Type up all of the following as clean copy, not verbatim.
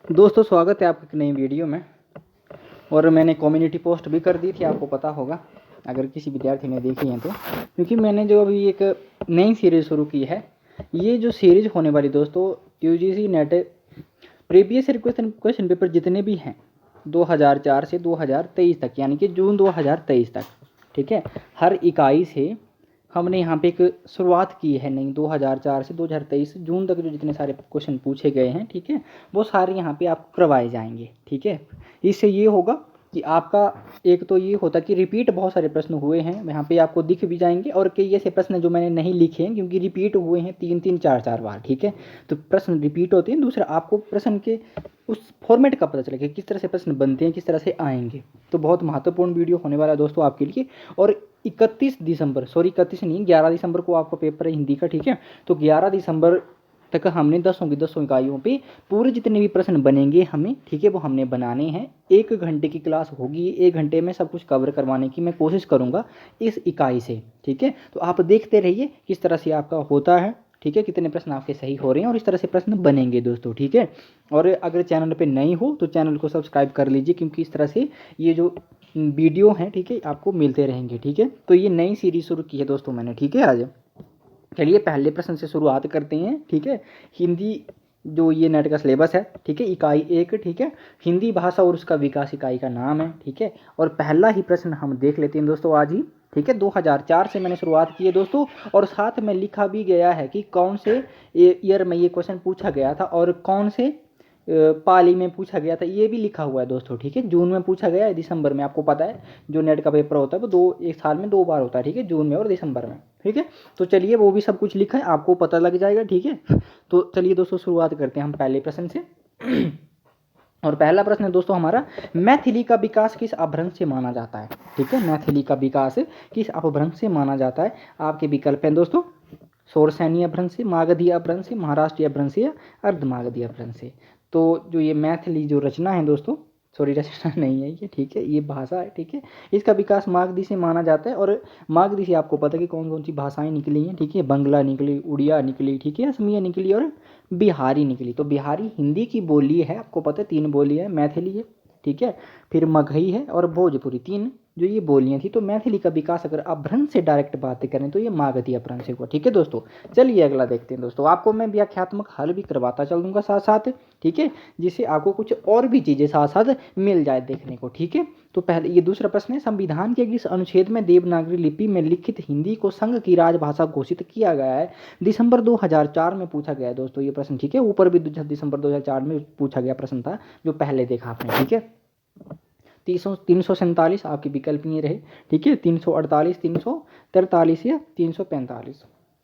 दोस्तों स्वागत है आपकी एक नई वीडियो में। और मैंने कम्युनिटी पोस्ट भी कर दी थी, आपको पता होगा अगर किसी विद्यार्थी ने देखी है तो। क्योंकि मैंने जो अभी एक नई सीरीज़ शुरू की है, ये जो सीरीज़ होने वाली दोस्तों UGC net previous question paper जितने भी हैं 2004 से 2023 तक, यानी कि जून 2023 तक, ठीक है, हर इकाई से हमने यहाँ पे एक शुरुआत की है नई। 2004 से 2023 जून तक जो जितने सारे क्वेश्चन पूछे गए हैं, ठीक है, वो सारे यहाँ पे आपको करवाए जाएंगे। ठीक है, इससे ये होगा कि आपका एक तो ये होता कि रिपीट बहुत सारे प्रश्न हुए हैं यहाँ पे आपको दिख भी जाएंगे, और कई ऐसे प्रश्न जो मैंने नहीं लिखे हैं क्योंकि रिपीट हुए हैं 3-3 4-4 बार। ठीक है, तो प्रश्न रिपीट होते हैं। दूसरा, आपको प्रश्न के उस फॉर्मेट का पता चलेगा किस तरह से प्रश्न बनते हैं, किस तरह से आएंगे। तो बहुत महत्वपूर्ण वीडियो होने वाला है दोस्तों आपके लिए। और 31 दिसंबर, सॉरी 31 नहीं, 11 दिसंबर को आपका पेपर है हिंदी का। ठीक है, तो 11 दिसंबर तक हमने 10 इकाइयों पे पूरे जितने भी प्रश्न बनेंगे हमें, ठीक है, वो हमने बनाने हैं। 1 घंटे की क्लास होगी, 1 घंटे में सब कुछ कवर करवाने की मैं कोशिश करूँगा इस इकाई से। ठीक है, तो आप देखते रहिए किस तरह से आपका होता है। ठीक है, कितने प्रश्न आपके सही हो रहे हैं और इस तरह से प्रश्न बनेंगे दोस्तों। ठीक है, और अगर चैनल पे नई हो तो चैनल को सब्सक्राइब कर लीजिए, क्योंकि इस तरह से ये जो वीडियो हैं, ठीक है, आपको मिलते रहेंगे। ठीक है, तो ये नई सीरीज शुरू की है दोस्तों मैंने। ठीक है, आज चलिए पहले प्रश्न से शुरुआत करते हैं। ठीक है, हिंदी जो ये नेट का सिलेबस है, ठीक है, इकाई 1, ठीक है, हिंदी भाषा और उसका विकास इकाई का नाम है। ठीक है, और पहला ही प्रश्न हम देख लेते हैं दोस्तों आज ही। ठीक है, 2004 से मैंने शुरुआत की है दोस्तों, और साथ में लिखा भी गया है कि कौन से ईयर में ये क्वेश्चन पूछा गया था और कौन से पाली में पूछा गया था, ये भी लिखा हुआ है दोस्तों। ठीक है, जून में पूछा गया है, दिसंबर में, आपको पता है जो नेट का पेपर होता है वो एक साल में 2 बार होता है। ठीक है, जून में और दिसंबर में। ठीक है, तो चलिए वो भी सब कुछ लिखा है, आपको पता लग जाएगा। ठीक है, तो चलिए दोस्तों शुरुआत करते हैं हम पहले प्रश्न से। और पहला प्रश्न है दोस्तों हमारा, मैथिली का विकास किस अपभ्रंश से माना जाता है। ठीक है, मैथिली का विकास किस अपभ्रंश से माना जाता है। आपके विकल्प हैं दोस्तों, शोरसैनी अपभ्रंश से, मागधी अपभ्रंश से, महाराष्ट्रीय अपभ्रंश से या अर्धमागधी अपभ्रंश से। तो जो ये मैथिली जो रचना है दोस्तों, सॉरी रचना नहीं है ये, ठीक है, ये भाषा है। ठीक है, इसका विकास मागधी से माना जाता है। और मागधी से आपको पता है कि कौन कौन सी भाषाएं निकली हैं। ठीक है, बंगला निकली, उड़िया निकली, ठीक है, असमिया निकली और बिहारी निकली। तो बिहारी हिंदी की बोली है, आपको पता है 3 बोली है, मैथिली है, ठीक है, फिर मगही है और भोजपुरी, 3 जो ये बोलियां थी। तो मैथिली का विकास अगर अपभ्रंश से डायरेक्ट बातें करें तो ये मागधी अपभ्रंश से हुआ। ठीक है दोस्तों, चलिए अगला देखते हैं दोस्तों। आपको मैं व्याख्यात्मक हल भी करवाता चलूंगा साथ साथ, ठीक है, जिससे आपको कुछ और भी चीज़ें साथ साथ मिल जाए देखने को। ठीक है, तो पहले ये दूसरा प्रश्न है, संविधान के किस अनुच्छेद में देवनागरी लिपि में लिखित हिंदी को संघ की राजभाषा घोषित किया गया है। दिसंबर 2004 में पूछा गया है दोस्तों ये प्रश्न। ठीक है, ऊपर भी दिसंबर 2004 में पूछा गया प्रश्न था जो पहले देखा आपने। ठीक है, 347 आपके विकल्प नहीं रहे। ठीक है, 348, 343 या 345।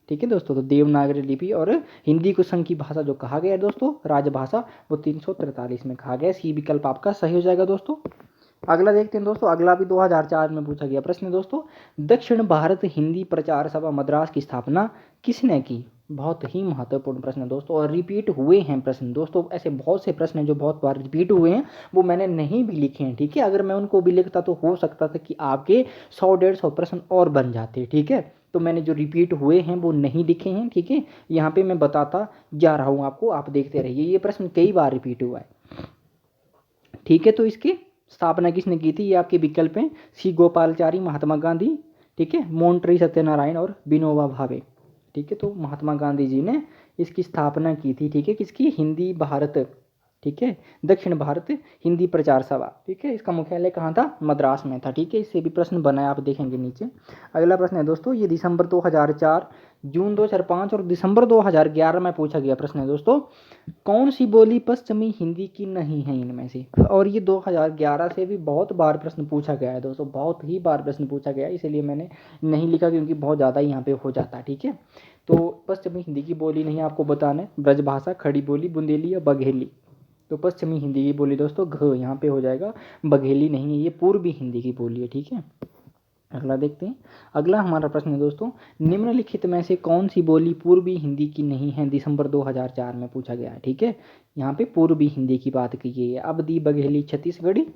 ठीक है दोस्तों, तो देवनागरी लिपि और हिंदी को संघ की भाषा जो कहा गया है दोस्तों, राजभाषा, वो 343 में कहा गया है। सी विकल्प आपका सही हो जाएगा दोस्तों। अगला देखते हैं दोस्तों, अगला भी 2004 में पूछा गया प्रश्न है दोस्तों, दक्षिण भारत हिंदी प्रचार सभा मद्रास की स्थापना किसने की। बहुत ही महत्वपूर्ण प्रश्न है दोस्तों, और रिपीट हुए हैं प्रश्न दोस्तों। ऐसे बहुत से प्रश्न हैं जो बहुत बार रिपीट हुए हैं, वो मैंने नहीं भी लिखे हैं। ठीक है, अगर मैं उनको भी लिखता तो हो सकता था कि आपके 100-150 प्रश्न और बन जाते। ठीक है, तो मैंने जो रिपीट हुए हैं वो नहीं लिखे हैं। ठीक है, यहाँ पे मैं बताता जा रहा हूँ आपको, आप देखते रहिए। ये प्रश्न कई बार रिपीट हुआ है। ठीक है, तो इसकी स्थापना किसने की थी, ये आपके विकल्प हैं, सी गोपालचारी, महात्मा गांधी, ठीक है, मोंटरी सत्यनारायण और विनोबा भावे। ठीक है, तो महात्मा गांधी जी ने इसकी स्थापना की थी। ठीक है, किसकी, हिंदी भारत, ठीक है, दक्षिण भारत हिंदी प्रचार सभा। ठीक है, इसका मुख्यालय कहाँ था, मद्रास में था। ठीक है, इससे भी प्रश्न बना है, आप देखेंगे नीचे। अगला प्रश्न है दोस्तों, ये दिसंबर 2004, जून 2005 और दिसंबर 2011 में पूछा गया प्रश्न है दोस्तों, कौन सी बोली पश्चिमी हिंदी की नहीं है इनमें से। और ये 2011 से भी बहुत बार प्रश्न पूछा गया है दोस्तों, बहुत ही बार प्रश्न पूछा गया है, इसीलिए मैंने नहीं लिखा क्योंकि बहुत ज़्यादा यहाँ पे हो जाता है। ठीक है, तो पश्चिमी हिंदी की बोली नहीं आपको बताना है, ब्रजभाषा, खड़ी बोली, बुंदेली या बघेली। तो पश्चिमी हिंदी की बोली दोस्तों घ यहाँ पे हो जाएगा, बघेली नहीं है, ये पूर्वी हिंदी की बोली है। ठीक है, अगला देखते हैं। अगला हमारा प्रश्न है दोस्तों, निम्नलिखित में से कौन सी बोली पूर्वी हिंदी की नहीं है, दिसंबर 2004 में पूछा गया है। ठीक है, यहाँ पे पूर्वी हिंदी की बात की गई है, अवधी, बघेली, छत्तीसगढ़ी,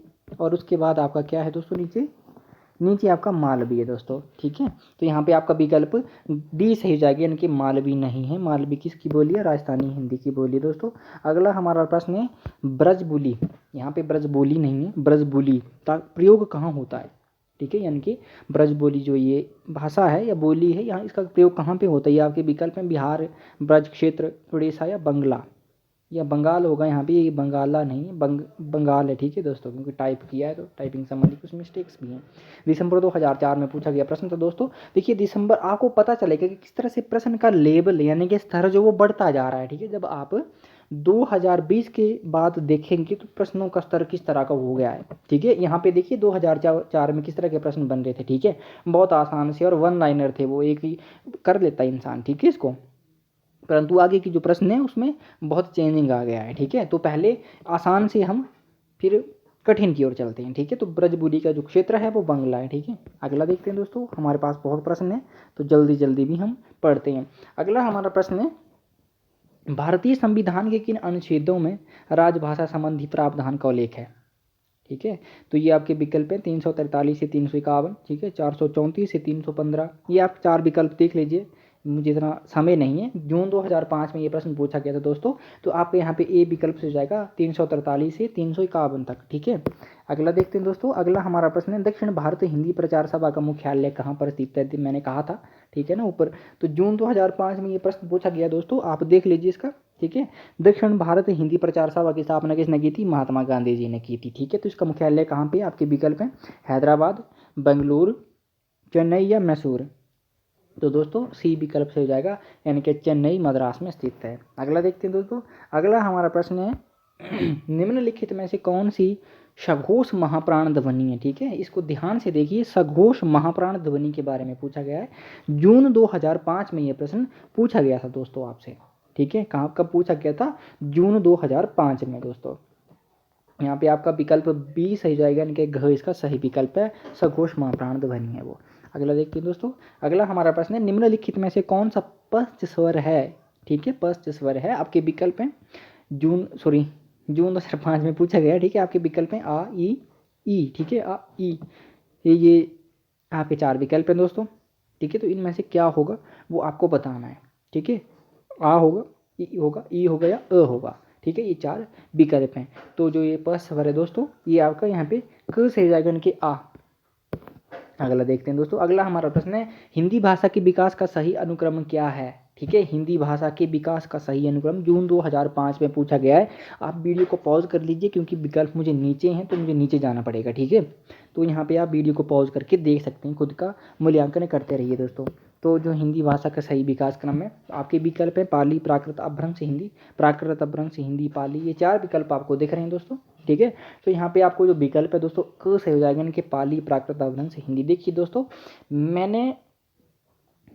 और उसके बाद आपका क्या है दोस्तों, नीचे नीचे आपका मालवी है दोस्तों। ठीक है, तो यहाँ पे आपका विकल्प डी सही हो जाएगा, यानी कि मालवी नहीं है। मालवी किसकी बोली है, राजस्थानी हिंदी की बोली है दोस्तों। अगला हमारा प्रश्न है, ब्रजबुली, यहाँ पे ब्रजबोली नहीं है, ब्रजबुली का प्रयोग कहाँ होता है, ठीक है, यानी कि ब्रजबोली जो ये भाषा है या बोली है, यहाँ इसका प्रयोग कहाँ पे होता है, ये आपके विकल्प में बिहार, ब्रज क्षेत्र, उड़ीसा या बंगला या बंगाल होगा। यहाँ पे ये बंगाला नहीं है, बंगाल है, ठीक है दोस्तों, क्योंकि टाइप किया है तो टाइपिंग संबंधी कुछ मिस्टेक्स भी हैं। दिसंबर 2004 में पूछा गया प्रश्न। तो दोस्तों देखिए, दिसंबर आपको पता चलेगा कि किस तरह से प्रश्न का लेवल यानी कि स्तर जो वो बढ़ता जा रहा है, ठीक है। जब आप 2020 के बाद देखेंगे तो प्रश्नों का स्तर किस तरह का हो गया है, ठीक है। यहाँ पे देखिए 2004 में किस तरह के प्रश्न बन रहे थे, ठीक है, बहुत आसान से और वन लाइनर थे, वो एक ही कर लेता है इंसान, ठीक है इसको। परंतु आगे की जो प्रश्न है उसमें बहुत चेंजिंग आ गया है, ठीक है। तो पहले आसान से हम फिर कठिन की ओर चलते हैं, ठीक है। तो ब्रजबुली का जो क्षेत्र है वो बंगला है, ठीक है। अगला देखते हैं दोस्तों, हमारे पास बहुत प्रश्न है तो जल्दी जल्दी भी हम पढ़ते हैं। अगला हमारा प्रश्न है, भारतीय संविधान के किन अनुच्छेदों में राजभाषा संबंधी प्रावधान का उल्लेख है, ठीक है। तो ये आपके विकल्प हैं 343 से 351, ठीक है, 434 से 315, ये आप 4 विकल्प देख लीजिए, मुझे इतना समय नहीं है। जून 2005 में ये प्रश्न पूछा गया था दोस्तों, तो आपके यहाँ पे ए विकल्प से हो जाएगा 343 से 351 तक, ठीक है। अगला देखते हैं दोस्तों, अगला हमारा प्रश्न है, दक्षिण भारत हिंदी प्रचार सभा का मुख्यालय कहाँ पर स्थित है, मैंने कहा था, ठीक है ना ऊपर। तो जून 2005 में ये प्रश्न पूछा गया दोस्तों, आप देख लीजिए इसका, ठीक है। दक्षिण भारत हिंदी प्रचार सभा की स्थापना किसने की थी, महात्मा गांधी जी ने की थी, ठीक है। तो इसका मुख्यालय कहाँ पे, आपके विकल्प हैं हैदराबाद, बेंगलुरु, चेन्नई या मैसूर। तो दोस्तों सी विकल्प से हो जाएगा, यानी कि चेन्नई मद्रास में स्थित है। अगला देखते हैं दोस्तों, अगला हमारा प्रश्न है, निम्नलिखित में से कौन सी सघोष महाप्राण ध्वनि है, ठीक है। इसको ध्यान से देखिए, सघोष महाप्राण ध्वनि के बारे में पूछा गया है। जून 2005 में यह प्रश्न पूछा गया था दोस्तों आपसे, ठीक है। कहाँ कब पूछा गया था, जून 2005 में दोस्तों। यहाँ पे आपका विकल्प बी सही जाएगा, यानी कि घ इसका सही विकल्प है, सघोष महाप्राण ध्वनि है वो। अगला देखते हैं दोस्तों, अगला हमारा प्रश्न है, निम्नलिखित में से कौन सा पश्च स्वर है, ठीक है, पश्च स्वर है। आपके विकल्प हैं जून 2005 में पूछा गया, ठीक है। आपके विकल्प हैं आ, ई, ठीक है, आ, ई, ये आपके 4 विकल्प हैं दोस्तों, ठीक है। तो इनमें से क्या होगा वो आपको बताना है, ठीक है। आ होगा, ई होगा या अ होगा, ठीक है। ये 4 विकल्प हैं। तो जो ये पश्च स्वर है दोस्तों, ये आपका यहाँ पे क सही जाएगा, यानी कि आ। अगला देखते हैं दोस्तों, अगला हमारा प्रश्न है, हिंदी भाषा के विकास का सही अनुक्रम क्या है, ठीक है। हिंदी भाषा के विकास का सही अनुक्रम जून 2005 में पूछा गया है। आप वीडियो को पॉज कर लीजिए, क्योंकि विकल्प मुझे नीचे हैं तो मुझे नीचे जाना पड़ेगा, ठीक है। तो यहाँ पे आप वीडियो को पॉज करके देख सकते हैं, खुद का मूल्यांकन करते रहिए दोस्तों। तो जो हिंदी भाषा का सही विकास क्रम है, आपके विकल्प है पाली, प्राकृत, अपभ्रंश हिंदी, प्राकृत, अपभ्रंश हिंदी, पाली, ये 4 विकल्प आपको दिख रहे हैं दोस्तों, ठीक है। तो यहाँ पे आपको जो विकल्प है दोस्तों क से हो जाएगा, यानी कि पाली, प्राकृत, अपभ्रंश हिंदी। देखिए दोस्तों, मैंने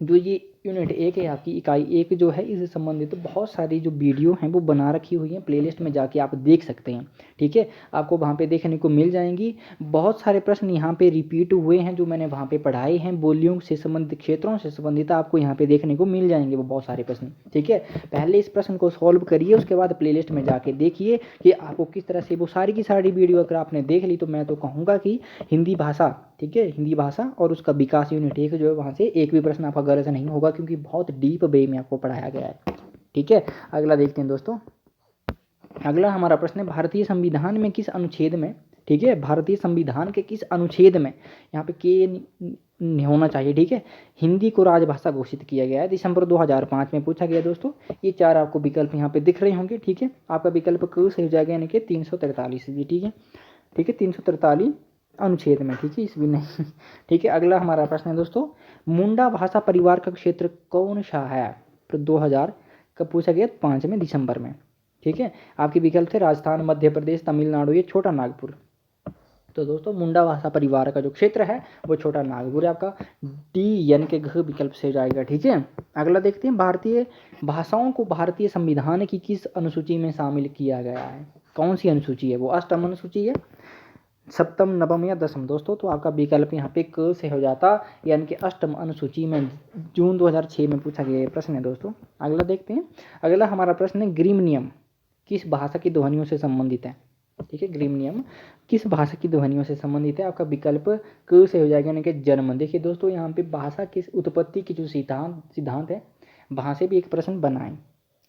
जो ये यूनिट 1 है, आपकी इकाई 1 जो है, इससे संबंधित तो बहुत सारी जो वीडियो हैं वो बना रखी हुई हैं, प्लेलिस्ट में जाके आप देख सकते हैं, ठीक है। आपको वहाँ पे देखने को मिल जाएंगी। बहुत सारे प्रश्न यहाँ पे रिपीट हुए हैं जो मैंने वहाँ पे पढ़ाए हैं, बोलियों से संबंधित, क्षेत्रों से संबंधित आपको यहाँ पे देखने को मिल जाएंगे वो बहुत सारे प्रश्न, ठीक है। पहले इस प्रश्न को सॉल्व करिए, उसके बाद प्लेलिस्ट में जाके देखिए कि आपको किस तरह से वो सारी की सारी वीडियो अगर आपने देख ली, तो मैं तो कहूँगा कि हिंदी भाषा, ठीक है, हिंदी भाषा और उसका विकास यूनिट 1 जो है, वहाँ से एक भी प्रश्न आपका गलत नहीं होगा, क्योंकि बहुत डीप वे में आपको पढ़ाया गया है, ठीक है। अगला देखते हैं दोस्तों, अगला हमारा प्रश्न है, भारतीय संविधान में किस अनुच्छेद में, ठीक है, भारतीय संविधान के किस अनुच्छेद में, यहाँ पे के होना चाहिए, ठीक है, हिंदी को राजभाषा घोषित किया गया है। दिसंबर 2005 में पूछा गया दोस्तों। ये 4 आपको विकल्प यहाँ पे दिख रहे होंगे, ठीक है। आपका विकल्प क सही हो जाएगा, यानी कि 343, ठीक है, ठीक है, 343 अनुच्छेद में, ठीक है, इस भी नहीं, ठीक है। अगला हमारा प्रश्न है दोस्तों, मुंडा भाषा परिवार का क्षेत्र कौन सा है, तो 2000 कब पूछा गया, 5 में दिसंबर में, ठीक है। आपके विकल्प थे राजस्थान, मध्य प्रदेश, तमिलनाडु या छोटा नागपुर। तो दोस्तों मुंडा भाषा परिवार का जो क्षेत्र है वो छोटा नागपुर है, आपका डी यानी कि घ विकल्प से जाएगा, ठीक है। अगला देखते हैं, भारतीय भाषाओं को भारतीय संविधान की किस अनुसूची में शामिल किया गया है, कौन सी अनुसूची है वो, अष्टम अनुसूची है, सप्तम, नवम या दसम दोस्तों। तो आपका विकल्प यहाँ पे क से हो जाता, यानी कि अष्टम अनुसूची में जून 2006 में पूछा गया प्रश्न है दोस्तों। अगला देखते हैं, अगला हमारा प्रश्न है, ग्रीम नियम किस भाषा की ध्वनियों से संबंधित है, ठीक है। ग्रीम नियम किस भाषा की ध्वनियों से संबंधित है, आपका विकल्प क से हो जाएगा, यानी कि जर्मन। देखिए दोस्तों, यहाँ पे भाषा किस उत्पत्ति की जो सिद्धांत है, वहाँ से भी एक प्रश्न बनाएं,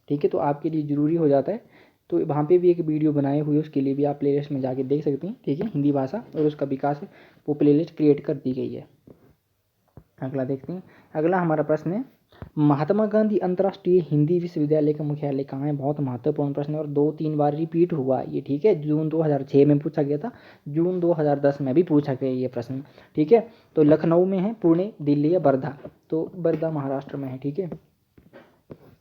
ठीक है। तो आपके लिए जरूरी हो जाता है तो वहाँ पे भी एक वीडियो बनाए हुए, उसके लिए भी आप प्लेलिस्ट में जाके देख सकते हैं, ठीक है, हिंदी भाषा और उसका विकास, वो प्लेलिस्ट क्रिएट कर दी गई है। अगला देखते हैं। अगला हमारा प्रश्न है, महात्मा गांधी अंतर्राष्ट्रीय हिंदी विश्वविद्यालय का मुख्यालय कहाँ है? बहुत महत्वपूर्ण प्रश्न है और 2-3 बार रिपीट हुआ ये, ठीक है। जून 2006 में पूछा गया था, जून 2010 में भी पूछा गया ये प्रश्न, ठीक है। तो लखनऊ में है, पुणे, दिल्ली या वर्धा? तो वर्धा महाराष्ट्र में है, ठीक है।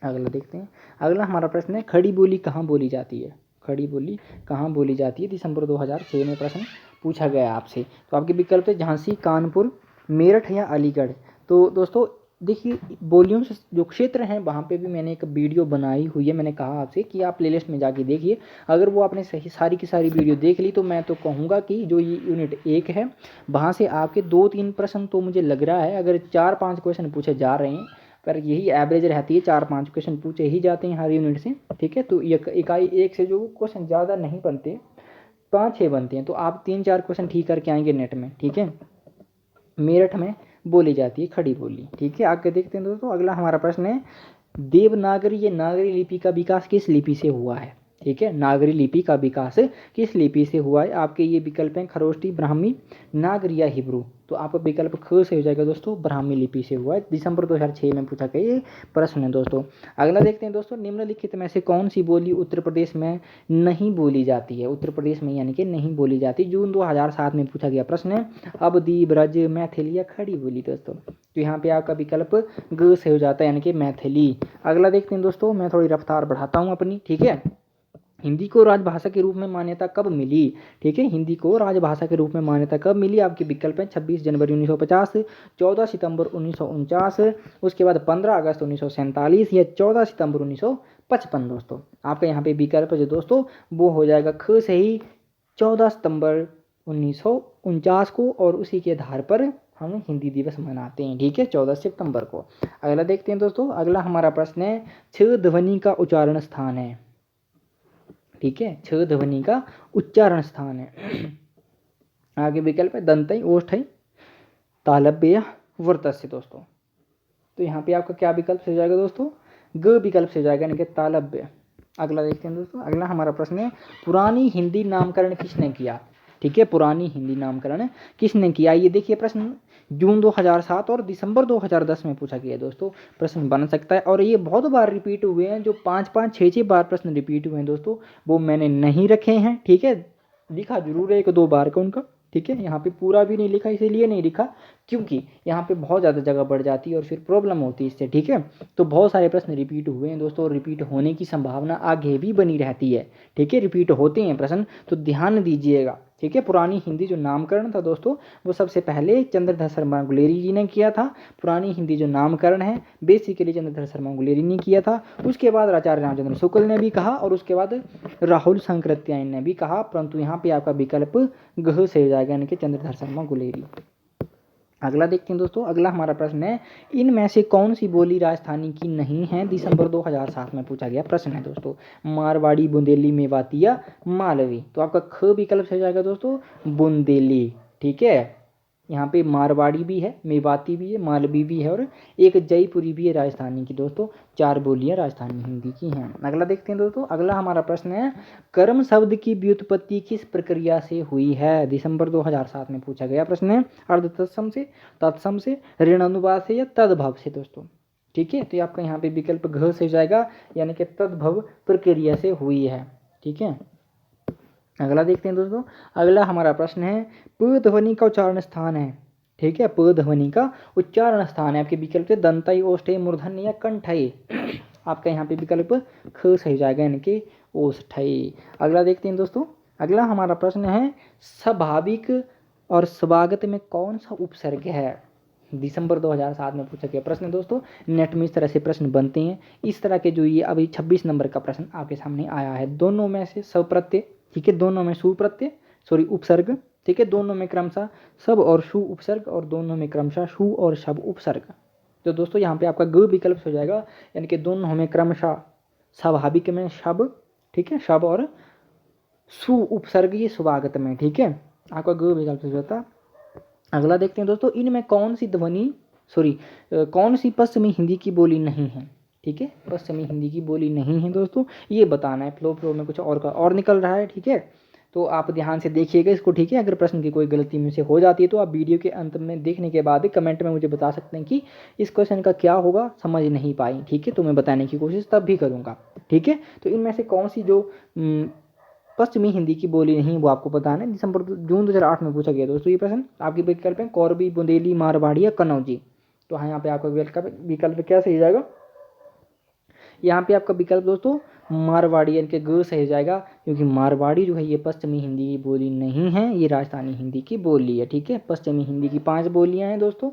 अगला देखते हैं। अगला हमारा प्रश्न है, खड़ी बोली कहाँ बोली जाती है? खड़ी बोली कहाँ बोली जाती है? दिसंबर 2006 में प्रश्न पूछा गया आपसे। तो आपके विकल्प है झांसी, कानपुर, मेरठ या अलीगढ़। तो दोस्तों देखिए, बोलियों से जो क्षेत्र हैं वहाँ पे भी मैंने एक वीडियो बनाई हुई है। मैंने कहा आपसे कि आप प्लेलिस्ट में जाके देखिए, अगर वो आपने सही सारी की सारी वीडियो देख ली तो मैं तो कहूँगा कि जो ये यूनिट 1 है वहाँ से आपके 2-3 प्रश्न तो मुझे लग रहा है, अगर 4-5 क्वेश्चन पूछे जा रहे हैं, पर यही एवरेज रहती है, 4-5 क्वेश्चन पूछे ही जाते हैं हर यूनिट से, ठीक है। तो इकाई 1 से जो क्वेश्चन ज़्यादा नहीं बनते, 5-6 बनते हैं, तो आप 3-4 क्वेश्चन ठीक करके आएंगे नेट में, ठीक है। मेरठ में बोली जाती है खड़ी बोली, ठीक है। आगे देखते हैं दोस्तों। अगला हमारा प्रश्न है, देवनागरी या नागरी लिपि का विकास किस लिपि से हुआ है? ठीक है, नागरी लिपि का विकास किस लिपि से हुआ है? आपके ये विकल्प हैं खरोष्टी, ब्राह्मी, नागरी या हिब्रू। तो आपका विकल्प ख से हो जाएगा दोस्तों, ब्राह्मी लिपि से हुआ है। दिसंबर 2006 में पूछा गया ये प्रश्न है दोस्तों। अगला देखते हैं दोस्तों, निम्नलिखित में से कौन सी बोली उत्तर प्रदेश में नहीं बोली जाती है? उत्तर प्रदेश में यानी कि नहीं बोली जाती। जून 2007 में पूछा गया प्रश्न है, अवधी, ब्रज, मैथिली या खड़ी बोली दोस्तों। तो यहाँ पे आपका विकल्प ग से हो जाता है, यानी कि मैथिली। अगला देखते हैं दोस्तों, मैं थोड़ी रफ्तार बढ़ाता हूँ अपनी, ठीक है। हिंदी को राजभाषा के रूप में मान्यता कब मिली? ठीक है, हिंदी को राजभाषा के रूप में मान्यता कब मिली? आपके विकल्प हैं 26 जनवरी 1950, 14 सितंबर 1949, उसके बाद 15 अगस्त 1947 या 14 सितंबर 1955 दोस्तों। आपका यहाँ पे विकल्प जो दोस्तों वो हो जाएगा ख से ही 14 सितंबर 1949 को, और उसी के आधार पर हम हिंदी दिवस मनाते हैं, ठीक है, 14 सितंबर को। अगला देखते हैं दोस्तों। अगला हमारा प्रश्न है, छ ध्वनि का उच्चारण स्थान है, ठीक है, छ ध्वनि का उच्चारण स्थान है। आगे विकल्प है दंतई, ओष्ठई, तालव्य या वर्तस्य दोस्तों। तो यहाँ पे आपका क्या विकल्प से जाएगा दोस्तों? ग विकल्प से जाएगा, यानी कि तालव्य। अगला देखते हैं दोस्तों। अगला हमारा प्रश्न है, पुरानी हिंदी नामकरण किसने किया? ठीक है, पुरानी हिंदी नामकरण किसने किया? ये देखिए, प्रश्न जून 2007 और दिसंबर 2010 में पूछा गया दोस्तों। प्रश्न बन सकता है और ये बहुत बार रिपीट हुए हैं, जो 5-5, 6-6 बार प्रश्न रिपीट हुए हैं दोस्तों, वो मैंने नहीं रखे हैं, ठीक है। लिखा जरूर है 1-2 बार का उनका, ठीक है। यहाँ पे पूरा भी नहीं लिखा, इसीलिए नहीं लिखा क्योंकि यहाँ पे बहुत ज़्यादा जगह बढ़ जाती है और फिर प्रॉब्लम होती है इससे, ठीक है। तो बहुत सारे प्रश्न रिपीट हुए हैं दोस्तों, और रिपीट होने की संभावना आगे भी बनी रहती है, ठीक है। रिपीट होते हैं प्रश्न, तो ध्यान दीजिएगा, ठीक है। पुरानी हिंदी जो नामकरण था दोस्तों, वो सबसे पहले चंद्रधर शर्मा गुलेरी जी ने किया था। पुरानी हिंदी जो नामकरण है बेसिकली चंद्रधर शर्मा गुलेरी ने किया था। उसके बाद आचार्य रामचंद्र शुक्ल ने भी कहा, और उसके बाद राहुल शंकराचार्य ने भी कहा, परंतु यहाँ पे आपका विकल्प गह से हो जाएगा, यानी कि चंद्रधर शर्मा गुलेरी। अगला देखते हैं दोस्तों। अगला हमारा प्रश्न है, इनमें से कौन सी बोली राजस्थानी की नहीं है? दिसंबर 2007 में पूछा गया प्रश्न है दोस्तों। मारवाड़ी, बुंदेली, मेवाती या मालवी। तो आपका ख विकल्प से हो जाएगा दोस्तों, बुंदेली, ठीक है। यहाँ पे मारवाड़ी भी है, मेवाती भी है, मालवी भी है, और एक जयपुरी भी है राजस्थानी की दोस्तों। 4 बोलियां राजस्थानी हिंदी की हैं। अगला देखते हैं दोस्तों। अगला हमारा प्रश्न है, कर्म शब्द की व्युत्पत्ति किस प्रक्रिया से हुई है? दिसंबर 2007 में पूछा गया प्रश्न है। अर्ध तत्सम से, तत्सम से, ऋण अनुवाद से या तद्भव से दोस्तों, ठीक है। तो आपका यहाँ पे विकल्प घ से हो जाएगा, यानी कि तद्भव प्रक्रिया से हुई है, ठीक है। अगला देखते हैं दोस्तों। अगला हमारा प्रश्न है, प ध्वनि का उच्चारण स्थान है, ठीक है। प ध्वनि का उच्चारण स्थान है। आपके विकल्प है दंतई, ओष्ठई, मूर्धन्य या कंठई। आपका यहाँ पे विकल्प ख सही जाएगा, यानी कि ओष्ठई। अगला देखते हैं दोस्तों। अगला हमारा प्रश्न है, स्वाभाविक और स्वागत में कौन सा उपसर्ग है? दिसंबर 2007 में पूछा गया प्रश्न दोस्तों। नेट में इस तरह से प्रश्न बनते हैं, इस तरह के जो ये अभी 26 नंबर का प्रश्न आपके सामने आया है। दोनों में से सब प्रत्यय, ठीक है, दोनों में सु प्रत्यय, सॉरी उपसर्ग, ठीक है, दोनों में क्रमशः सब और सु उपसर्ग, और दोनों में क्रमशः सु और शब उपसर्ग। तो दोस्तों यहाँ पे आपका ग विकल्प हो जाएगा, यानी कि दोनों में क्रमशः, स्वाभाविक में शब, ठीक है, शब, और सु उपसर्ग ये स्वागत में, ठीक है। आपका ग विकल्प हो जाता। अगला देखते हैं दोस्तों, इनमें कौन सी ध्वनि, कौन सी पश्चिमी हिंदी की बोली नहीं है? ठीक है, पश्चिमी हिंदी की बोली नहीं है दोस्तों, ये बताना है। फ्लो में कुछ और निकल रहा है, ठीक है, तो आप ध्यान से देखिएगा इसको, ठीक है। अगर प्रश्न की कोई गलती मुझसे हो जाती है तो आप वीडियो के अंत में देखने के बाद कमेंट में मुझे बता सकते हैं कि इस क्वेश्चन का क्या होगा, समझ नहीं पाई, ठीक है, तो मैं बताने की कोशिश तब भी करूँगा, ठीक है। तो इनमें से कौन सी जो पश्चिमी हिंदी की बोली नहीं वो आपको बताना है। जून 2008 में पूछा गया दोस्तों ये प्रश्न। आपके विकल्प हैं कोरबी, बुंदेली, मारवाड़ी या कनौजी। तो हाँ, यहाँ पे आपका विकल्प क्या सही जाएगा, यहाँ पे आपका विकल्प दोस्तों मारवाड़ी यानी कि ग सही जाएगा, क्योंकि मारवाड़ी जो है ये पश्चिमी हिंदी की बोली नहीं है, ये राजस्थानी हिंदी की बोली है, ठीक है। पश्चिमी हिंदी की 5 बोलियां हैं दोस्तों,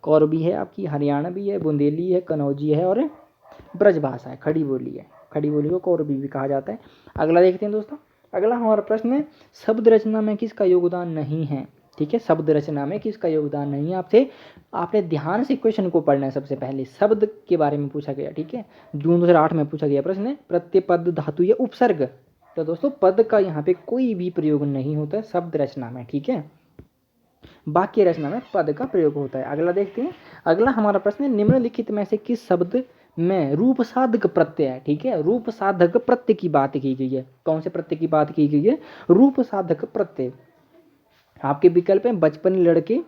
कोरबी है आपकी, हरियाणवी है, बुंदेली है, कनौजी है और ब्रज भाषा है, खड़ी बोली है। खड़ी बोली को कोरबी भी कहा जाता है। अगला देखते हैं दोस्तों। अगला हमारा प्रश्न है शब्द रचना में किसका योगदान नहीं है, ठीक है। शब्द रचना में किसका योगदान नहीं है, आपने ध्यान से क्वेश्चन को पढ़ना है। सबसे पहले शब्द के बारे में पूछा गया, ठीक है, जून 2008 में पूछा गया प्रश्न है प्रत्यय, पद, धातु या उपसर्ग। तो दोस्तों पद का यहाँ पे कोई भी प्रयोग नहीं होता है शब्द रचना में, ठीक है। वाक्य रचना में पद का प्रयोग होता है। अगला देखते हैं। अगला हमारा प्रश्न है निम्नलिखित में से किस शब्द में रूप साधक प्रत्यय है, ठीक है। रूप साधक प्रत्यय की बात की गई है। कौन से प्रत्यय की बात की गई है, रूप साधक प्रत्यय। आपके विकल्प हैं बचपन, लड़के,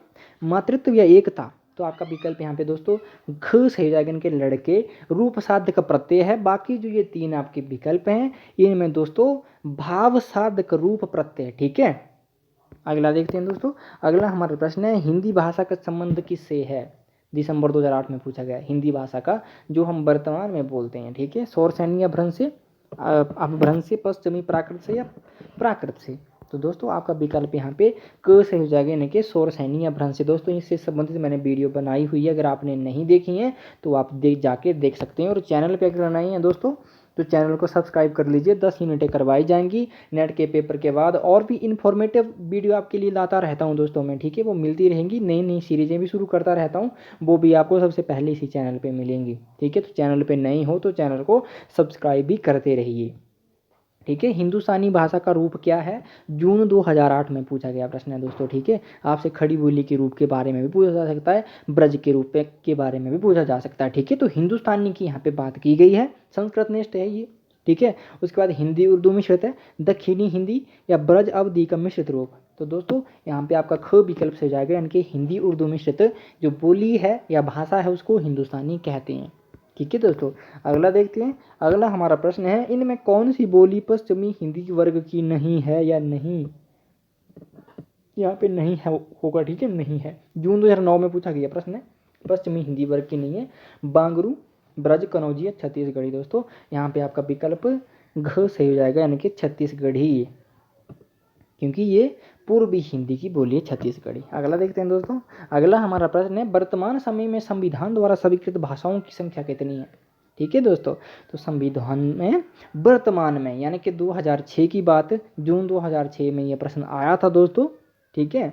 मातृत्व या एकता। तो आपका विकल्प यहाँ पे दोस्तों घ सही जाएगा, इनके लड़के रूप साधक प्रत्यय है। बाकी जो ये 3 आपके विकल्प हैं इनमें दोस्तों भाव साधक रूप प्रत्यय, ठीक है। अगला देखते हैं दोस्तों। अगला हमारा प्रश्न है हिंदी भाषा का संबंध किससे है। दिसंबर 2008 में पूछा गया हिंदी भाषा का जो हम वर्तमान में बोलते हैं, ठीक है। सौरसैनी या भ्रंश से, अपभ्रंश से, पश्चिमी प्राकृत से या प्राकृत से। तो दोस्तों आपका विकल्प यहाँ पे क से हो जाएगा, यानी कि सौरसैनी या भ्रंश से। दोस्तों इससे संबंधित मैंने वीडियो बनाई हुई है, अगर आपने नहीं देखी है तो आप जाके देख सकते हैं। और चैनल पे अगर नए हैं दोस्तों तो चैनल को सब्सक्राइब कर लीजिए। 10 यूनिटें करवाई जाएंगी नेट के पेपर के बाद, और भी इन्फॉर्मेटिव वीडियो आपके लिए लाता रहता हूं दोस्तों मैं, ठीक है। वो मिलती रहेंगी, नई नई सीरीजें भी शुरू करता रहता हूं, वो भी आपको सबसे पहले इसी चैनल पे मिलेंगी, ठीक है। तो चैनल पे नए हो तो चैनल को सब्सक्राइब भी करते रहिए, ठीक है। हिंदुस्तानी भाषा का रूप क्या है, जून 2008 में पूछा गया प्रश्न है दोस्तों, ठीक है। आपसे खड़ी बोली के रूप के बारे में भी पूछा जा सकता है, ब्रज के रूप के बारे में भी पूछा जा सकता है, ठीक है। तो हिंदुस्तानी की यहाँ पे बात की गई है, संस्कृत निष्ठ है ये, ठीक है। उसके बाद हिंदी उर्दू मिश्रित है, दक्षिणी हिंदी या ब्रज अवधि का मिश्रित रूप। तो दोस्तों यहाँ पे आपका ख विकल्प से जाएगा, यानी कि हिंदी उर्दू मिश्रित जो बोली है या भाषा है उसको हिंदुस्तानी कहते हैं, ठीक है दोस्तों। अगला देखते हैं। अगला हमारा प्रश्न है इनमें कौन सी बोली पश्चिमी हिंदी वर्ग की नहीं है या नहीं, यहाँ पे नहीं है होगा, ठीक है, नहीं है। जून 2009 में पूछा गया प्रश्न है पश्चिमी हिंदी वर्ग की नहीं है, बांगरू, ब्रज, कनौजी या छत्तीसगढ़ी। दोस्तों यहाँ पे आपका विकल्प घ सही हो जाएगा, यानी कि छत्तीसगढ़ी, क्योंकि ये पूर्वी हिंदी की बोली है छत्तीसगढ़ी। अगला देखते हैं दोस्तों। अगला हमारा प्रश्न है वर्तमान समय में संविधान द्वारा स्वीकृत भाषाओं की संख्या कितनी है, ठीक है दोस्तों। तो संविधान में वर्तमान में, यानी कि 2006 की बात, जून 2006 में ये प्रश्न आया था दोस्तों, ठीक है।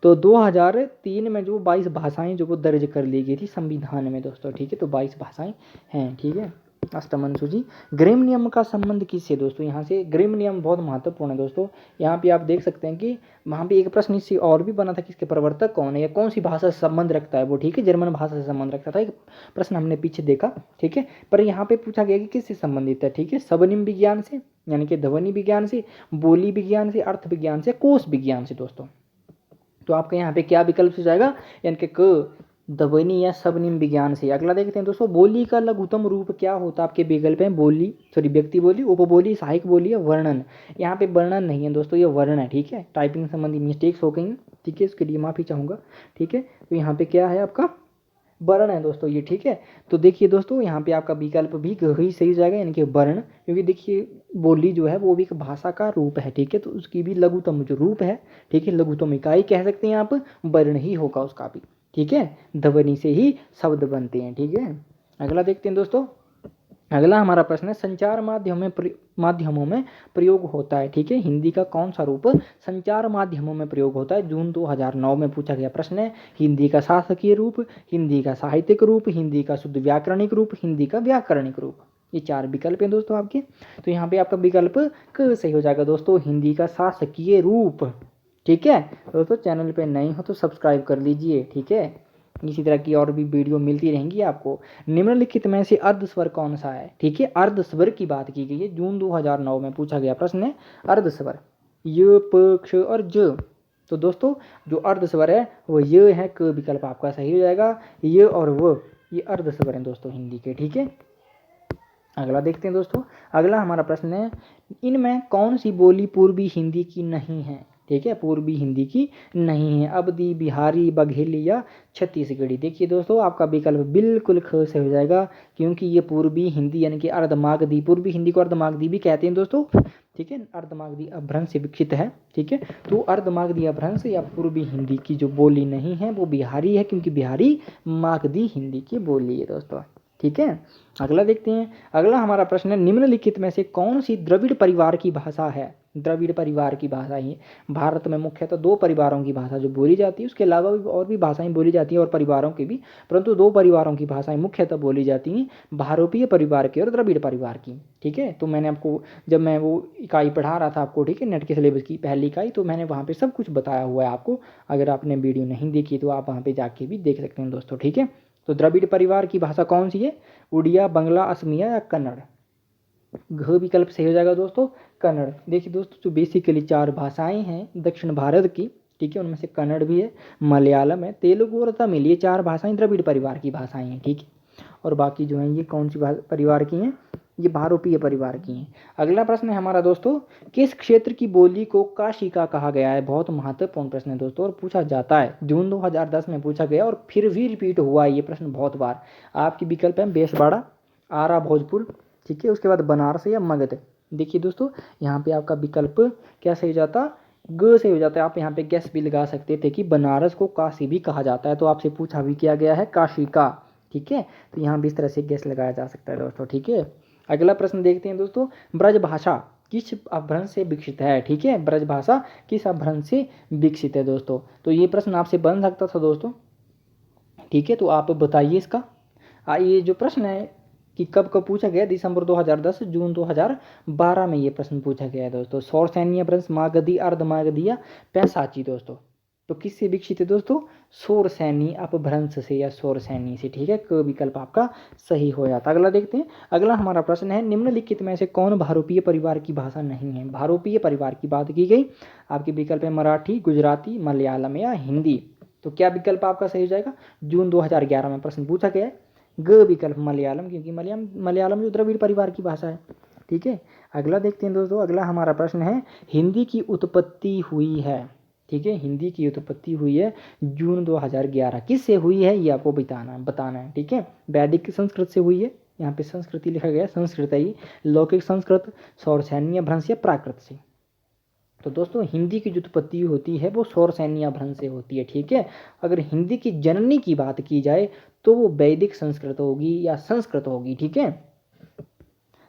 तो 2003 में जो 22 भाषाएं जो वो दर्ज कर ली गई थी संविधान में दोस्तों, ठीक है। तो 22 भाषाएं हैं, ठीक है। अष्टम अनुसूची। ग्रिम नियम का संबंध किससे दोस्तों, यहाँ से ग्रिम नियम बहुत महत्वपूर्ण है दोस्तों। यहाँ पे आप देख सकते हैं कि वहाँ पे एक प्रश्न इससे और भी बना था कि इसके प्रवर्तक कौन है या कौन सी भाषा से संबंध रखता है वो, ठीक है। जर्मन भाषा से संबंध रखता था, एक प्रश्न हमने पीछे देखा, ठीक है। पर यहाँ पे पूछा गया कि किससे संबंधित है, ठीक है। शबनिम विज्ञान से, यानी कि ध्वनि विज्ञान से, बोली विज्ञान से, अर्थ विज्ञान से, कोश विज्ञान से दोस्तों। तो आपके यहाँ पे क्या विकल्प से जाएगा, यानी कि क ध्वनि या शबनिम विज्ञान से। अगला देखते हैं दोस्तों। बोली का लघुतम रूप क्या होता है, आपके विकल्प हैं बोली, सॉरी व्यक्ति बोली, उपबोली, सहायक बोली या वर्णन। यहाँ पे वर्णन नहीं है दोस्तों, ये वर्ण है, ठीक है। टाइपिंग संबंधी मिस्टेक्स हो गई, ठीक है, इसके लिए माफ़ी चाहूँगा, ठीक है। तो यहाँ पे क्या है आपका वर्ण है दोस्तों ये, ठीक है। तो देखिए दोस्तों यहाँ पे आपका विकल्प भी ही सही जाएगा, यानी कि वर्ण, क्योंकि देखिए बोली जो है वो भी एक भाषा का रूप है, ठीक है। तो उसकी भी लघुतम जो रूप है, ठीक है, लघुतम इकाई कह सकते हैं आप, वर्ण ही होगा उसका भी, ठीक है। ध्वनि से ही शब्द बनते हैं, ठीक है। अगला देखते हैं दोस्तों। अगला हमारा प्रश्न है संचार माध्यमों में प्रयोग होता है, ठीक है। हिंदी का कौन सा रूप संचार माध्यमों में प्रयोग होता है, जून 2009 में पूछा गया प्रश्न है। हिंदी का शासकीय रूप, हिंदी का साहित्यिक रूप, हिंदी का शुद्ध व्याकरणिक रूप, हिंदी का व्याकरणिक रूप। ये 4 विकल्प हैं दोस्तों आपके। तो यहाँ पे आपका विकल्प क सही हो जाएगा दोस्तों, हिंदी का शासकीय रूप, ठीक है। दोस्तों चैनल पे नए हो तो सब्सक्राइब कर लीजिए, ठीक है। इसी तरह की और भी वीडियो मिलती रहेंगी आपको। निम्नलिखित में से अर्धस्वर कौन सा है? ठीक है, अर्धस्वर की बात की गई है। जून 2009 में पूछा गया प्रश्न है अर्धस्वर, य, प, क्ष और ज। तो दोस्तों जो अर्धस्वर है वो य है, क विकल्प आपका सही हो जाएगा। य और व ये अर्धस्वर हैं दोस्तों हिंदी के। ठीक है, अगला देखते हैं दोस्तों। अगला हमारा प्रश्न है, इनमें कौन सी बोली पूर्वी हिंदी की नहीं है? ठीक है, पूर्वी हिंदी की नहीं है। अवधी, बिहारी, बघेली या छत्तीसगढ़ी। देखिए दोस्तों आपका विकल्प बिल्कुल ख से हो जाएगा, क्योंकि ये पूर्वी हिंदी यानी कि अर्धमागधी, पूर्वी हिंदी को अर्धमागधी भी कहते हैं दोस्तों। ठीक है, अर्धमागधी अपभ्रंश से विकसित है। ठीक है, तो अर्धमागधी अपभ्रंश या पूर्वी हिंदी की जो बोली नहीं है वो बिहारी है, क्योंकि बिहारी मागधी हिंदी की बोली है दोस्तों। ठीक है, अगला देखते हैं। अगला हमारा प्रश्न है, निम्नलिखित में से कौन सी द्रविड़ परिवार की भाषा है? द्रविड़ परिवार की भाषा ही भारत में मुख्यतः दो परिवारों की भाषा जो बोली जाती है, उसके अलावा भी और भी भाषाएं बोली जाती हैं और परिवारों की भी, परंतु दो परिवारों की भाषाएं मुख्यतः बोली जाती हैं, भारोपीय परिवार की और द्रविड़ परिवार की। ठीक है, तो मैंने आपको जब मैं वो इकाई पढ़ा रहा था आपको, ठीक है, नेट के सिलेबस की पहली इकाई, तो मैंने वहाँ पे सब कुछ बताया हुआ है आपको। अगर आपने वीडियो नहीं देखी तो आप वहाँ पे जाके भी देख सकते हैं दोस्तों। ठीक है, तो द्रविड़ परिवार की भाषा कौन सी है? उड़िया, बंगला, असमिया या कन्नड़। घ विकल्प सही हो जाएगा दोस्तों, कन्नड़। देखिए दोस्तों जो बेसिकली चार भाषाएं हैं दक्षिण भारत की, ठीक है, उनमें से कन्नड़ भी है, मलयालम है, तेलुगु और तमिल, ये चार भाषाएं द्रविड़ परिवार की भाषाएं हैं। ठीक है, और बाकी जो हैं ये कौन सी परिवार की हैं? ये भारोपीय परिवार की हैं। अगला प्रश्न है हमारा दोस्तों, किस क्षेत्र की बोली को काशिका कहा गया है? बहुत महत्वपूर्ण प्रश्न है दोस्तों और पूछा जाता है। जून 2010 में पूछा गया और फिर भी रिपीट हुआ है ये प्रश्न बहुत बार। आपकी विकल्प है बेसबाड़ा, आरा, भोजपुर, ठीक है, उसके बाद बनारस या मगध। देखिए दोस्तों यहाँ पे आपका विकल्प क्या सही हो जाता? ग से हो जाता है। आप यहाँ पे गैस भी लगा सकते थे कि बनारस को काशी भी कहा जाता है, तो आपसे पूछा भी किया गया है काशिका। ठीक है, तो यहाँ भी इस तरह से गैस लगाया जा सकता है दोस्तों। ठीक है, अगला प्रश्न देखते हैं दोस्तों, ब्रज भाषा किस अपभ्रंश से विकसित है? ठीक है, ब्रज भाषा किस अपभ्रंश से विकसित है दोस्तों? तो ये प्रश्न आपसे बन सकता था दोस्तों। ठीक है, तो आप बताइए इसका। ये जो प्रश्न है कि कब कब पूछा गया, दिसंबर 2010, जून 2012 में ये प्रश्न पूछा गया है दोस्तों। सौरसैनी अपभ्रंश, मागधी, अर्धमागधी या पैसाची दोस्तों। तो किससे विकसित है दोस्तों? सौरसैनी अपभ्रंश से या सौरसैनी से। ठीक है, क विकल्प आपका सही हो जाता है। अगला देखते हैं। अगला हमारा प्रश्न है, निम्नलिखित में से कौन भारोपीय परिवार की भाषा नहीं है? भारोपीय परिवार की बात की गई, आपके विकल्प है मराठी, गुजराती, मलयालम या हिंदी। तो क्या विकल्प आपका सही हो जाएगा? जून 2011 में प्रश्न पूछा गया है ग विकल्प मलयालम, क्योंकि मलयालम जो द्रविड़ परिवार की भाषा है। ठीक है, अगला देखते हैं दोस्तों। अगला हमारा प्रश्न है, हिंदी की उत्पत्ति हुई है। ठीक है, हिंदी की उत्पत्ति हुई है जून 2011, किससे हुई है ये आपको बताना है। ठीक है, वैदिक संस्कृत से हुई है, यहाँ पे संस्कृति लिखा गया, संस्कृत है, लौकिक संस्कृत, सौरसैनी अपभ्रंश या प्राकृत से। तो दोस्तों हिंदी की जो उत्पत्ति होती है वो सौरसैनी अपभ्रंश से होती है। ठीक है, अगर हिंदी की जननी की बात की जाए तो वो वैदिक संस्कृत होगी या संस्कृत होगी। ठीक है,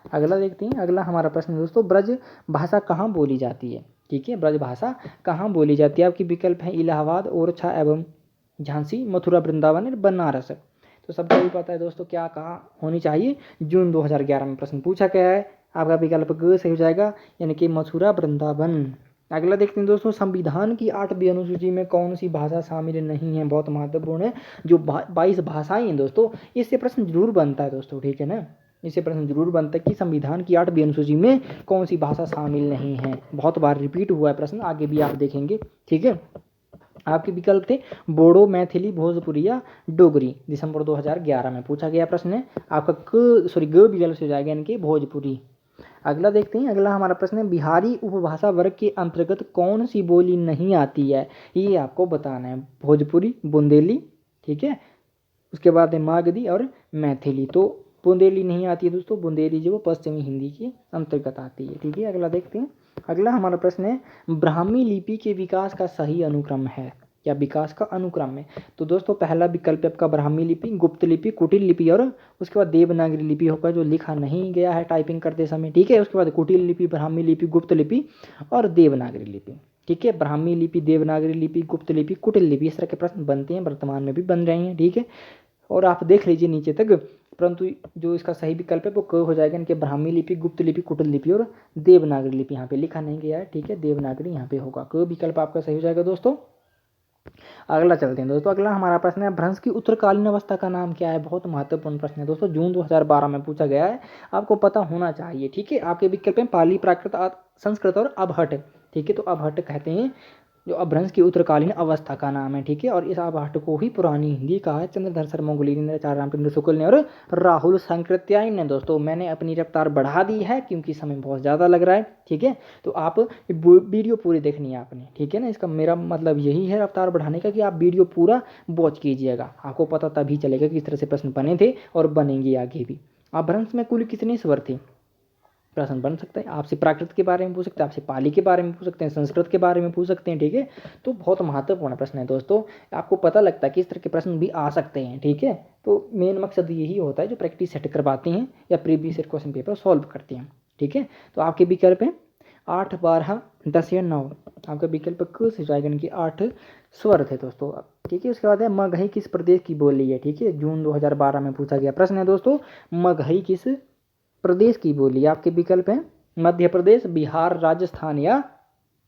अगला देखते हैं। अगला हमारा प्रश्न दोस्तों, ब्रज भाषा कहाँ बोली जाती है? ठीक है, ब्रज भाषा कहाँ बोली जाती है? आपकी विकल्प है इलाहाबाद, ओरछा एवं झांसी, मथुरा, वृंदावन और बनारस। तो सबको भी पता है दोस्तों क्या कहाँ होनी चाहिए, जून 2011 में प्रश्न पूछा गया है। आपका विकल्प ग सही हो जाएगा, यानी कि मथुरा, वृंदावन। अगला देखते हैं दोस्तों, संविधान की 8वीं अनुसूची में कौन सी भाषा शामिल नहीं है? बहुत महत्वपूर्ण है, जो 22 भाषाएं हैं दोस्तों, इससे प्रश्न जरूर बनता है दोस्तों। ठीक है ना, इससे प्रश्न जरूर बनता है कि संविधान की 8वीं अनुसूची में कौन सी भाषा शामिल नहीं है। बहुत बार रिपीट हुआ है प्रश्न, आगे भी आप देखेंगे। ठीक है, आपके विकल्प थे बोडो, मैथिली, भोजपुरी या डोगरी। दिसंबर 2011 में पूछा गया प्रश्न है आपका ग विकल्प से हो जाएगा, यानी कि भोजपुरी। अगला देखते हैं। अगला हमारा प्रश्न है, बिहारी उपभाषा वर्ग के अंतर्गत कौन सी बोली नहीं आती है? ये आपको बताना है। भोजपुरी, बुंदेली, ठीक है, उसके बाद है मागधी और मैथिली। तो बुंदेली नहीं आती है दोस्तों, बुंदेली जो पश्चिमी हिंदी के अंतर्गत आती है। ठीक है, अगला देखते हैं। अगला हमारा प्रश्न है, ब्राह्मी लिपि के विकास का सही अनुक्रम है या विकास का अनुक्रम है? तो दोस्तों पहला विकल्प आपका ब्राह्मी लिपि, गुप्त लिपि, कुटिल लिपि और उसके बाद देवनागरी लिपि होगा, जो लिखा नहीं गया है टाइपिंग करते समय। ठीक है, उसके बाद कुटिल लिपि, ब्राह्मी लिपि, गुप्त लिपि और देवनागरी लिपि। ठीक है, ब्राह्मी लिपि, देवनागरी लिपि, गुप्त लिपि, कुटिल लिपि, इस तरह के प्रश्न बनते हैं, वर्तमान में भी बन रहे हैं। ठीक है, और आप देख लीजिए नीचे तक, परंतु जो इसका सही विकल्प है वो क हो जाएगा, इनके ब्राह्मी लिपि, गुप्त लिपि, कुटिल लिपि और देवनागरी लिपि यहाँ पे लिखा नहीं गया है। ठीक है, देवनागरी यहाँ पे होगा, क विकल्प आपका सही हो जाएगा दोस्तों। अगला चलते हैं दोस्तों। अगला हमारा प्रश्न है, भ्रंश की उत्तरकालीन अवस्था का नाम क्या है? बहुत महत्वपूर्ण प्रश्न है दोस्तों, जून 2012 में पूछा गया है, आपको पता होना चाहिए। ठीक है, आपके विकल्प हैं पाली, प्राकृत, संस्कृत और अबहट। ठीक है, तो अबहट कहते हैं जो अपभ्रंश की उत्तरकालीन अवस्था का नाम है। ठीक है, और इस अबहट को ही पुरानी हिंदी कहा है चंद्रधर शर्मा गुलेरी ने, आचार्य रामचंद्र शुक्ल ने और राहुल सांकृत्यायन ने। दोस्तों मैंने अपनी रफ्तार बढ़ा दी है क्योंकि समय बहुत ज़्यादा लग रहा है। ठीक है, तो आप वीडियो पूरी देखनी है आपने। ठीक है ना, इसका मेरा मतलब यही है रफ्तार बढ़ाने का कि आप वीडियो पूरा वॉच कीजिएगा, आपको पता तभी चलेगा कि किस तरह से प्रश्न बने थे और बनेंगे आगे भी। अपभ्रंश में कुल कितने स्वर थे? प्रश्न बन सकता है, आपसे प्राकृत के बारे में पूछ सकते हैं, आपसे पाली के बारे में पूछ सकते हैं, संस्कृत के बारे में पूछ सकते हैं। ठीक है, तो बहुत महत्वपूर्ण प्रश्न है दोस्तों, आपको पता लगता है कि इस तरह के प्रश्न भी आ सकते हैं। ठीक है, तो मेन मकसद यही होता है जो प्रैक्टिस सेट करवाते हैं या previous year question paper solve करते हैं। ठीक है, तो आपके विकल्प हैं 8, 12, 10 या 9। आपका विकल्प क से जाएगा, कि 8 स्वर थे दोस्तों। ठीक है, उसके बाद है मगही किस प्रदेश की बोली है? ठीक है, जून 2012 में पूछा गया प्रश्न है दोस्तों, मगही किस प्रदेश की बोली? आपके विकल्प हैं मध्य प्रदेश, बिहार, राजस्थान या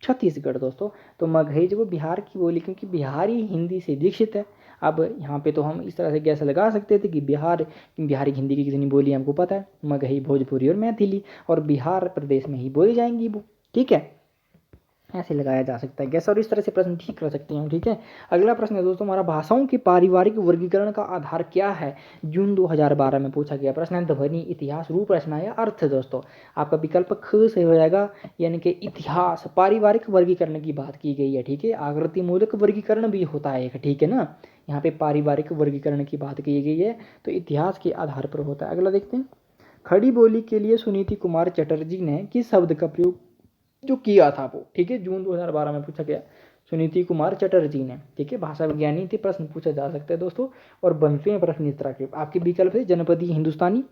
छत्तीसगढ़। दोस्तों तो मगही जो बिहार की बोली, क्योंकि बिहारी हिंदी से दीक्षित है। अब यहाँ पे तो हम इस तरह से गैस लगा सकते थे कि बिहारी हिंदी की कितनी बोली हमको पता है, मगही, भोजपुरी और मैथिली, और बिहार प्रदेश में ही बोली जाएंगी वो। ठीक है, ऐसे लगाया जा सकता है गैस, और इस तरह से प्रश्न ठीक कर सकते हैं। ठीक है, अगला प्रश्न है दोस्तों हमारा, भाषाओं के पारिवारिक वर्गीकरण का आधार क्या है? जून 2012 में पूछा गया प्रश्न है, ध्वनि, इतिहास, रूप, रचना या अर्थ। दोस्तों आपका विकल्प ख से हो जाएगा, यानी कि इतिहास। पारिवारिक वर्गीकरण की बात की गई है। ठीक है, आकृति मूलक वर्गीकरण भी होता है एक। ठीक है ना, यहाँ पे पारिवारिक वर्गीकरण की बात की गई है, तो इतिहास के आधार पर होता है। अगला देखते हैं, खड़ी बोली के लिए सुनीति कुमार चटर्जी ने किस शब्द का प्रयोग जो किया था वो? ठीक है, जून 2012 में पूछा गया, सुनीति कुमार चटर्जी ने। ठीक है, भाषा विज्ञानी थे, प्रश्न पूछा जा सकता है दोस्तों, और बनते हैं प्रश्न इस तरह के। आपके विकल्प है जनपदीय हिंदुस्तानी,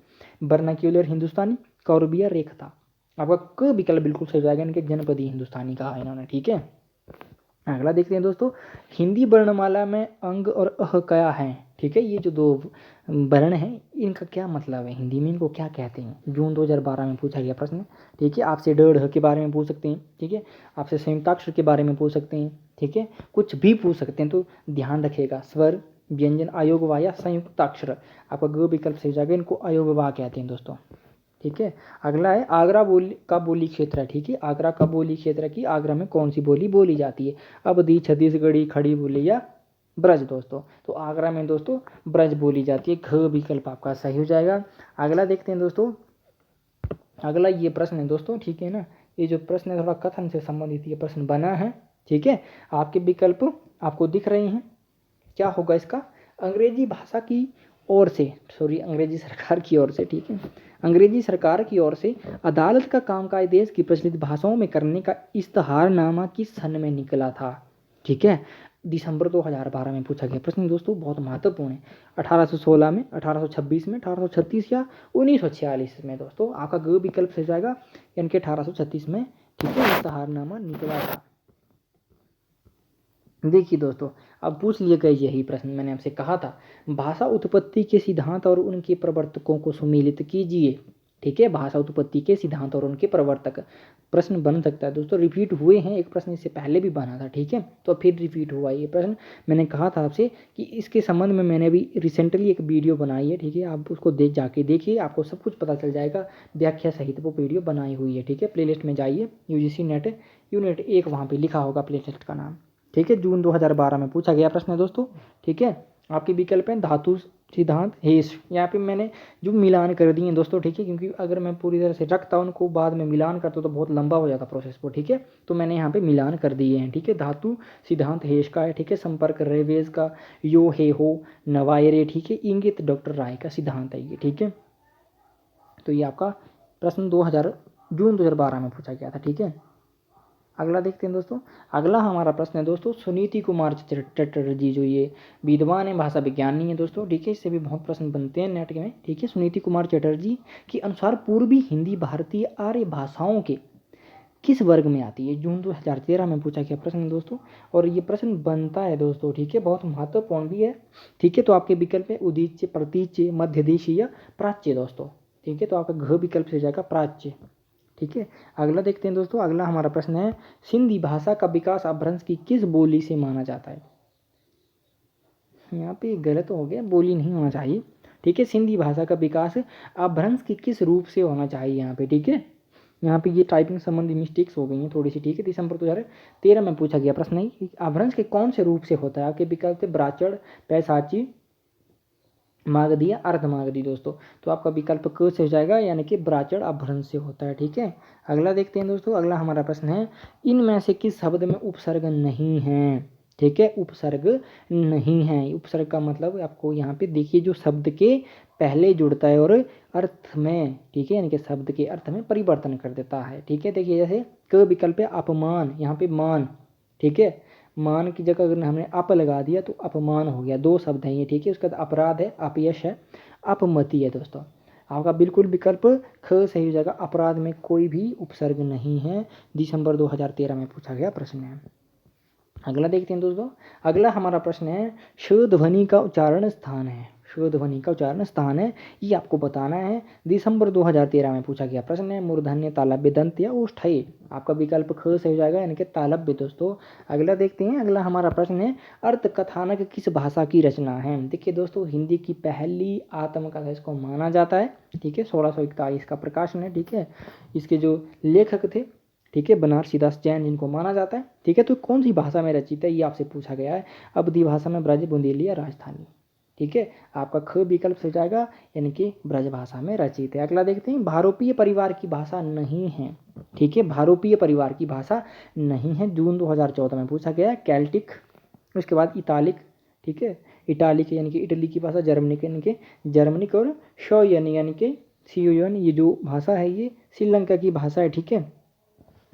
वर्नाक्यूलर हिंदुस्तानी, कौरबिया रेखता। आपका क विकल्प बिल्कुल सही जाएगा, इनके जनपदीय हिंदुस्तानी कहा है इन्होंने। ठीक है, अगला देखते हैं दोस्तों, हिंदी वर्णमाला में अंग और अह क्या है? ठीक है, ये जो दो वर्ण हैं इनका क्या मतलब है हिंदी में, इनको क्या कहते हैं? जून 2012 में पूछा गया प्रश्न। ठीक है, आपसे ड के बारे में पूछ सकते हैं। ठीक है, आपसे संयुक्ताक्षर के बारे में पूछ सकते हैं। ठीक है, कुछ भी पूछ सकते हैं, तो ध्यान रखिएगा, स्वर, व्यंजन, अयोगवा या संयुक्ताक्षर। आपका ग विकल्प सही जाएगा, इनको अयोगवा कहते हैं दोस्तों। ठीक है, अगला है आगरा का बोली क्षेत्र है। ठीक है, आगरा का बोली क्षेत्र की आगरा में कौन सी बोली बोली जाती है? अवधी, छत्तीसगढ़ी, खड़ी बोली या ब्रज। दोस्तों तो आगरा में दोस्तों ब्रज बोली जाती है, घ विकल्प आपका सही हो जाएगा। अगला देखते हैं दोस्तों, अगला ये प्रश्न है दोस्तों। ठीक है ना, ये जो प्रश्न है थोड़ा कथन से संबंधित ये प्रश्न बना है। ठीक है, आपके विकल्प आपको दिख रहे हैं, क्या होगा इसका? अंग्रेजी भाषा की ओर से, अंग्रेजी सरकार की ओर से। ठीक है, अंग्रेजी सरकार की ओर से अदालत का कामकाज देश की प्रचलित भाषाओं में करने का इश्तहारनामा किस सन में निकला था? ठीक है, दिसंबर 2012 में पूछा गया प्रश्न दोस्तों, बहुत महत्वपूर्ण है। 1816 में, 1826 में, 1836 या 1946 में। दोस्तों आपका ग विकल्प सही जाएगा, यानी कि 1836 में। ठीक है, इश्तहारनामा निकला था। देखिए दोस्तों, अब पूछ लिया गया यही प्रश्न, मैंने आपसे कहा था भाषा उत्पत्ति के सिद्धांत और उनके प्रवर्तकों को सुमेलित कीजिए। ठीक है, भाषा उत्पत्ति के सिद्धांत और उनके प्रवर्तक, प्रश्न बन सकता है दोस्तों, रिपीट हुए हैं, एक प्रश्न इससे पहले भी बना था। ठीक है, तो फिर रिपीट हुआ ये प्रश्न। मैंने कहा था आपसे कि इसके संबंध में मैंने अभी रिसेंटली एक वीडियो बनाई है। ठीक है, आप उसको जाके देखिए, आपको सब कुछ पता चल जाएगा, व्याख्या सहित वो वीडियो बनाई हुई है। ठीक है, प्लेलिस्ट में जाइए, UGC नेट यूनिट 1 वहाँ पे लिखा होगा प्लेलिस्ट का नाम। ठीक है, जून 2012 में पूछा गया प्रश्न है दोस्तों। ठीक है, आपके विकल्प हैं धातु, सिद्धांत, हेस। यहाँ पे मैंने जो मिलान कर दिए दोस्तों। ठीक है, क्योंकि अगर मैं पूरी तरह से रखता उनको बाद में मिलान करता तो बहुत लंबा हो जाता प्रोसेस को। ठीक है, तो मैंने यहाँ पे मिलान कर दिए हैं। ठीक है, धातु सिद्धांत हेस का है। ठीक है, संपर्क रेवेज का यो हे हो नवायरे। ठीक है, इंगित डॉक्टर राय का सिद्धांत है ये। ठीक है, तो ये आपका प्रश्न जून 2012 में पूछा गया था। ठीक है, अगला देखते हैं दोस्तों, अगला हमारा प्रश्न है दोस्तों, सुनीति कुमार चटर्जी जो ये विद्वान है, भाषा विज्ञानी है दोस्तों। ठीक है, इससे भी बहुत प्रश्न बनते हैं नेट में। ठीक है, सुनीति कुमार चटर्जी के अनुसार पूर्वी हिंदी भारतीय आर्य भाषाओं के किस वर्ग में आती है? जून 2013 में पूछा गया प्रश्न है दोस्तों, और ये प्रश्न बनता है दोस्तों। ठीक है, बहुत महत्वपूर्ण भी है। ठीक है, तो आपके विकल्प है उदीच्य, प्रतीच्य, मध्यदेशीय या प्राच्य। दोस्तों ठीक है, तो आपका घ विकल्प से जाएगा प्राच्य। ठीक है, अगला देखते हैं दोस्तों, अगला हमारा प्रश्न है, सिंधी भाषा का विकास अपभ्रंश की किस बोली से माना जाता है? यहाँ पे गलत हो गया, बोली नहीं होना चाहिए, ठीक है। सिंधी भाषा का विकास अपभ्रंश के किस रूप से होना चाहिए यहाँ पे, ठीक है। यहाँ पे ये टाइपिंग संबंधी मिस्टेक्स हो गई हैं थोड़ी सी, ठीक है। दिसंबर 2013 में पूछा गया प्रश्न है कि अपभ्रंश के कौन से रूप से होता है। आपके विकल्प थे ब्राचड़, पैसाची, मागधी या अर्धमागधी दोस्तों। तो आपका विकल्प क से हो जाएगा, यानी कि ब्राचड़ अपभ्रंश से होता है, ठीक है। अगला देखते हैं दोस्तों, अगला हमारा प्रश्न है इनमें से किस शब्द में उपसर्ग नहीं है, ठीक है। उपसर्ग नहीं है, उपसर्ग का मतलब आपको यहाँ पे देखिए जो शब्द के पहले जुड़ता है और अर्थ में, ठीक है, यानी कि शब्द के अर्थ में परिवर्तन कर देता है, ठीक है। देखिए जैसे क विकल्प है अपमान, यहाँ पे मान, ठीक है। मान की जगह अगर हमने अप लगा दिया तो अपमान हो गया, दो शब्द हैं ये, ठीक है। उसके बाद अपराध है, अपयश है, अपमति है दोस्तों। आपका बिल्कुल विकल्प ख सही हो जाएगा, अपराध में कोई भी उपसर्ग नहीं है। दिसंबर 2013 में पूछा गया प्रश्न है। अगला देखते हैं दोस्तों, अगला हमारा प्रश्न है श ध्वनि का उच्चारण स्थान है, श ध्वनि का उच्चारण स्थान है, ये आपको बताना है। दिसंबर 2013 में पूछा गया प्रश्न है। मूर्धन्य, तालव्य, दंत या ओष्ठ्य। आपका विकल्प ख सही हो जाएगा, यानी कि तालव्य दोस्तों। अगला देखते हैं, अगला हमारा प्रश्न है अर्थ कथानक किस भाषा की रचना है। देखिए दोस्तों, हिंदी की पहली आत्मकथा इसको माना जाता है, ठीक है। 1641 का प्रकाशन है, ठीक है। इसके जो लेखक थे, ठीक है, बनारसीदास जैन जिनको माना जाता है, ठीक है। तो कौन सी भाषा में रचित है, ये आपसे पूछा गया है। अवधी भाषा में, ब्रज, बुंदेली या राजस्थानी, ठीक है। आपका ख विकल्प से जाएगा, यानी कि ब्रज भाषा में रचित है। अगला देखते हैं, भारोपीय परिवार की भाषा नहीं है, ठीक है। भारोपीय परिवार की भाषा नहीं है, जून 2014 में पूछा गया है। कैल्टिक, उसके बाद इतालिक, ठीक है। इटालिक यानी कि इटली की भाषा, जर्मनिक यानी कि जर्मनिक, और शोयन यानी कि सियोयन, ये जो भाषा है ये श्रीलंका की भाषा है, ठीक है।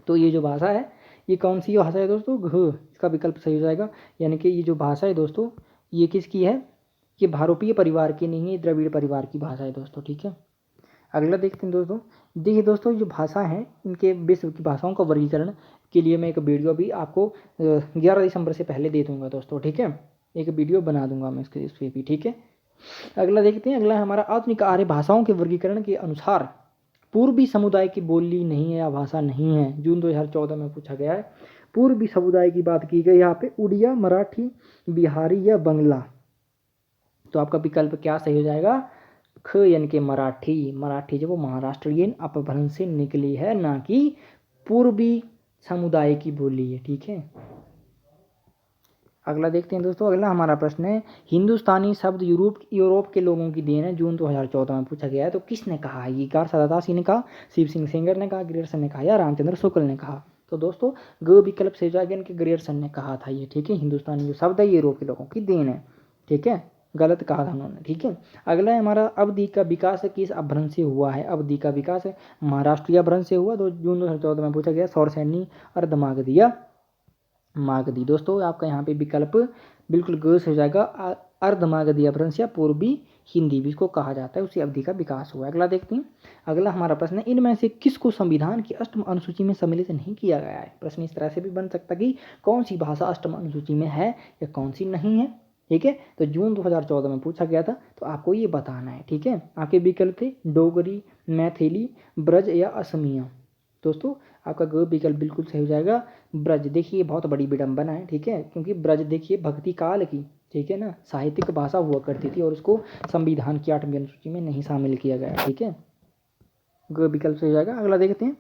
तो ये जो भाषा है ये कौन सी भाषा है दोस्तों, घ, इसका विकल्प सही हो जाएगा। यानी कि ये जो भाषा है दोस्तों ये किसकी है, ये भारोपीय परिवार की नहीं है, द्रविड़ परिवार की भाषा है दोस्तों, ठीक है। अगला देखते हैं दोस्तों, देखिए दोस्तों जो भाषा है इनके विश्व की भाषाओं का वर्गीकरण के लिए मैं एक वीडियो भी आपको 11 दिसंबर से पहले दे दूंगा दोस्तों, ठीक है। एक वीडियो बना दूंगा मैं इस पर भी, ठीक है। अगला देखते हैं, अगला हमारा आधुनिक आर्य भाषाओं के वर्गीकरण के अनुसार पूर्वी समुदाय की बोली नहीं है या भाषा नहीं है, जून 2014 में पूछा गया है। पूर्वी समुदाय की बात की गई यहाँ पे, उड़िया, मराठी, बिहारी या बंगला। तो आपका विकल्प क्या सही हो जाएगा, ख, यानी कि मराठी। मराठी जो वो महाराष्ट्रीयन अपभ्रंश से निकली है, ना कि पूर्वी समुदाय की बोली है, ठीक है। अगला देखते हैं दोस्तों, अगला हमारा प्रश्न है हिंदुस्तानी शब्द यूरोप के लोगों की देन है, जून 2014 में पूछा गया है। तो किसने कहा, ये कार सदादासी ने कहा, शिव सिंह सेंगर ने कहा, ग्रियर्सन ने कहा या रामचंद्र शुक्ल ने कहा। तो दोस्तों ग विकल्प से जाएगा, इनके ग्रियर्सन ने कहा था ये, ठीक है। हिंदुस्तानी जो शब्द है यूरोप के लोगों की देन है, ठीक है। गलत कहा था उन्होंने, ठीक है। अगला है हमारा अवधि का विकास किस अपभ्रंश से हुआ है। अवधि का विकास महाराष्ट्रीय अपभ्रंश से हुआ, तो जून 2014 में पूछा गया। सौरसैनी, अर्धमागधी या मागधी। दोस्तों आपका यहाँ पे विकल्प बिल्कुल गलत हो जाएगा, अर्धमागधी अपभ्रंश या पूर्वी हिंदी भी इसको कहा जाता है, उसी अवधि का विकास हुआ। अगला देखते हैं, अगला हमारा प्रश्न है इनमें से किसको संविधान की अष्टम अनुसूची में सम्मिलित नहीं किया गया है। प्रश्न इस तरह से भी बन सकता कि कौन सी भाषा अष्टम अनुसूची में है या कौन सी नहीं है, ठीक है। तो जून 2014 में पूछा गया था, तो आपको ये बताना है, ठीक है। आपके विकल्प थे डोगरी, मैथिली, ब्रज या असमिया। दोस्तों आपका ग विकल्प बिल्कुल सही हो जाएगा, ब्रज। देखिए बहुत बड़ी विडंबना है, ठीक है, क्योंकि ब्रज देखिए भक्ति काल की, ठीक है ना, साहित्यिक भाषा हुआ करती थी और उसको संविधान की 8वीं अनुसूची में नहीं शामिल किया गया, ठीक है। ग विकल्प सही हो जाएगा। अगला देखते हैं,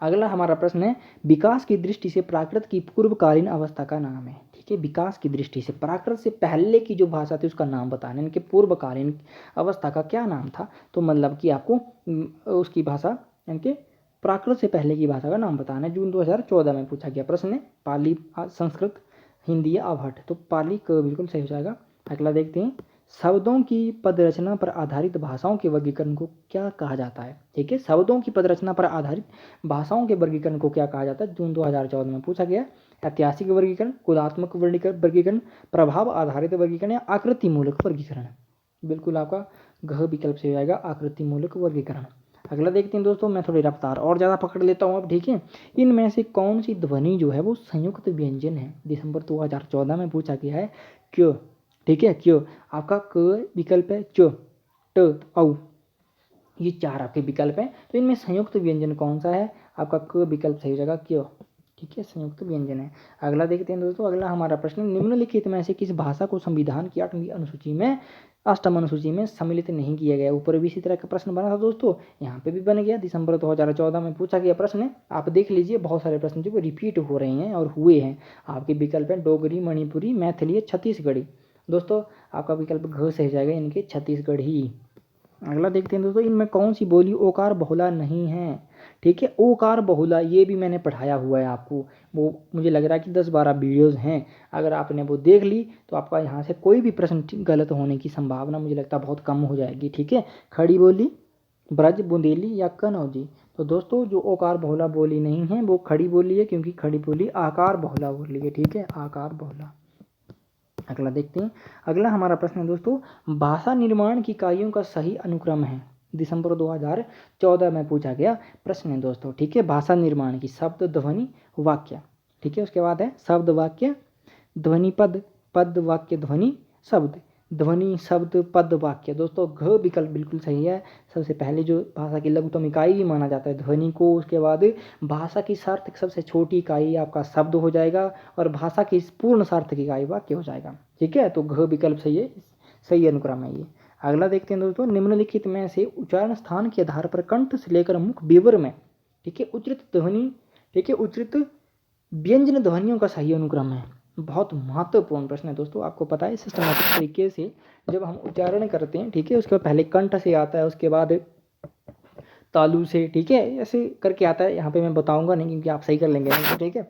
अगला हमारा प्रश्न है विकास की दृष्टि से प्राकृत की पूर्वकालीन अवस्था का नाम है, ठीक है। विकास की दृष्टि से प्राकृत से पहले की जो भाषा थी उसका नाम बताना, इनके पूर्वकालीन अवस्था का क्या नाम था। तो मतलब कि आपको उसकी भाषा, इनके प्राकृत से पहले की भाषा का नाम बताना है। जून 2014 में पूछा गया प्रश्न है, पाली, संस्कृत, हिंदी या अवहट। तो पाली का बिल्कुल सही हो जाएगा। अगला देखते हैं, शब्दों की पदरचना पर आधारित भाषाओं के वर्गीकरण को क्या कहा जाता है, ठीक है। शब्दों की पदरचना पर आधारित भाषाओं के वर्गीकरण को क्या कहा जाता है, जून 2014 में पूछा गया। ऐतिहासिक वर्गीकरण, गुणात्मक वर्गीकरण, प्रभाव आधारित वर्गीकरण या आकृति मूलक वर्गीकरण। बिल्कुल आपका घ विकल्प से हो जाएगा, आकृति मूलक वर्गीकरण। अगला देखते हैं दोस्तों, मैं थोड़ी रफ्तार और ज़्यादा पकड़ लेता हूँ अब, ठीक है। इनमें से कौन सी ध्वनि जो है वो संयुक्त व्यंजन है, दिसंबर 2014 में पूछा गया है। क्यों, ठीक है, क्यों। आपका क विकल्प है, च, ट, औ, ये 4 आपके विकल्प हैं। तो इनमें संयुक्त व्यंजन कौन सा है, आपका क विकल्प सही हो जाएगा, क्यों, ठीक है, संयुक्त व्यंजन है। अगला देखते हैं दोस्तों, अगला हमारा प्रश्न, निम्नलिखित में से किस भाषा को संविधान की 8वीं अनुसूची में, 8वीं अनुसूची में सम्मिलित नहीं किया गया। ऊपर भी इसी तरह का प्रश्न बना था दोस्तों, यहाँ पे भी बन गया, दिसंबर 2014 में पूछा गया प्रश्न। आप देख लीजिए, बहुत सारे प्रश्न जो रिपीट हो रहे हैं और हुए हैं। आपके विकल्प हैं डोगरी, मणिपुरी, मैथिली, छत्तीसगढ़ी। दोस्तों आपका विकल्प घ सही जाएगा, इनके छत्तीसगढ़ी। अगला देखते हैं दोस्तों, इनमें कौन सी बोली ओकार बहुला नहीं है। ठीक है, ओकार बहुला ये भी मैंने पढ़ाया हुआ है आपको, वो मुझे लग रहा है कि 10-12 वीडियोज़ हैं। अगर आपने वो देख ली तो आपका यहाँ से कोई भी प्रश्न गलत होने की संभावना मुझे लगता है बहुत कम हो जाएगी। ठीक है, खड़ी बोली, ब्रज, बुंदेली या कनौजी। तो दोस्तों जो ओकार बहुला बोली नहीं है वो खड़ी बोली है, क्योंकि खड़ी बोली आकार बहुला बोली है। ठीक है, आकार बहुला। अगला देखते हैं, अगला हमारा प्रश्न है दोस्तों, भाषा निर्माण की इकाइयों का सही अनुक्रम है। दिसंबर 2014 में पूछा गया प्रश्न है दोस्तों। ठीक है, भाषा निर्माण की शब्द, ध्वनि, वाक्य। ठीक है, उसके बाद है शब्द, वाक्य, ध्वनि, पद, पद, वाक्य, ध्वनि, शब्द, ध्वनि, शब्द, पद, वाक्य। दोस्तों घ विकल्प बिल्कुल सही है। सबसे पहले जो भाषा की लघुतम इकाई भी माना जाता है ध्वनि को, उसके बाद भाषा की सार्थक सबसे छोटी इकाई आपका शब्द हो जाएगा, और भाषा की पूर्ण सार्थक इकाई वाक्य हो जाएगा। ठीक है, तो घ विकल्प सही है, सही अनुक्रम है ये। अगला देखते हैं दोस्तों, निम्नलिखित में से उच्चारण स्थान के आधार पर कंठ से लेकर मुख विवर में, ठीक है, उच्चरित ध्वनि, ठीक है, उच्चरित व्यंजन ध्वनियों का सही अनुक्रम है। बहुत महत्वपूर्ण प्रश्न है दोस्तों, आपको पता है सिस्टमैटिक तरीके से जब हम उच्चारण करते हैं, ठीक है, उसके बाद पहले कंठ से आता है, उसके बाद तालु से, ठीक है, ऐसे करके आता है। यहाँ पे मैं बताऊंगा नहीं क्योंकि आप सही कर लेंगे। ठीक है,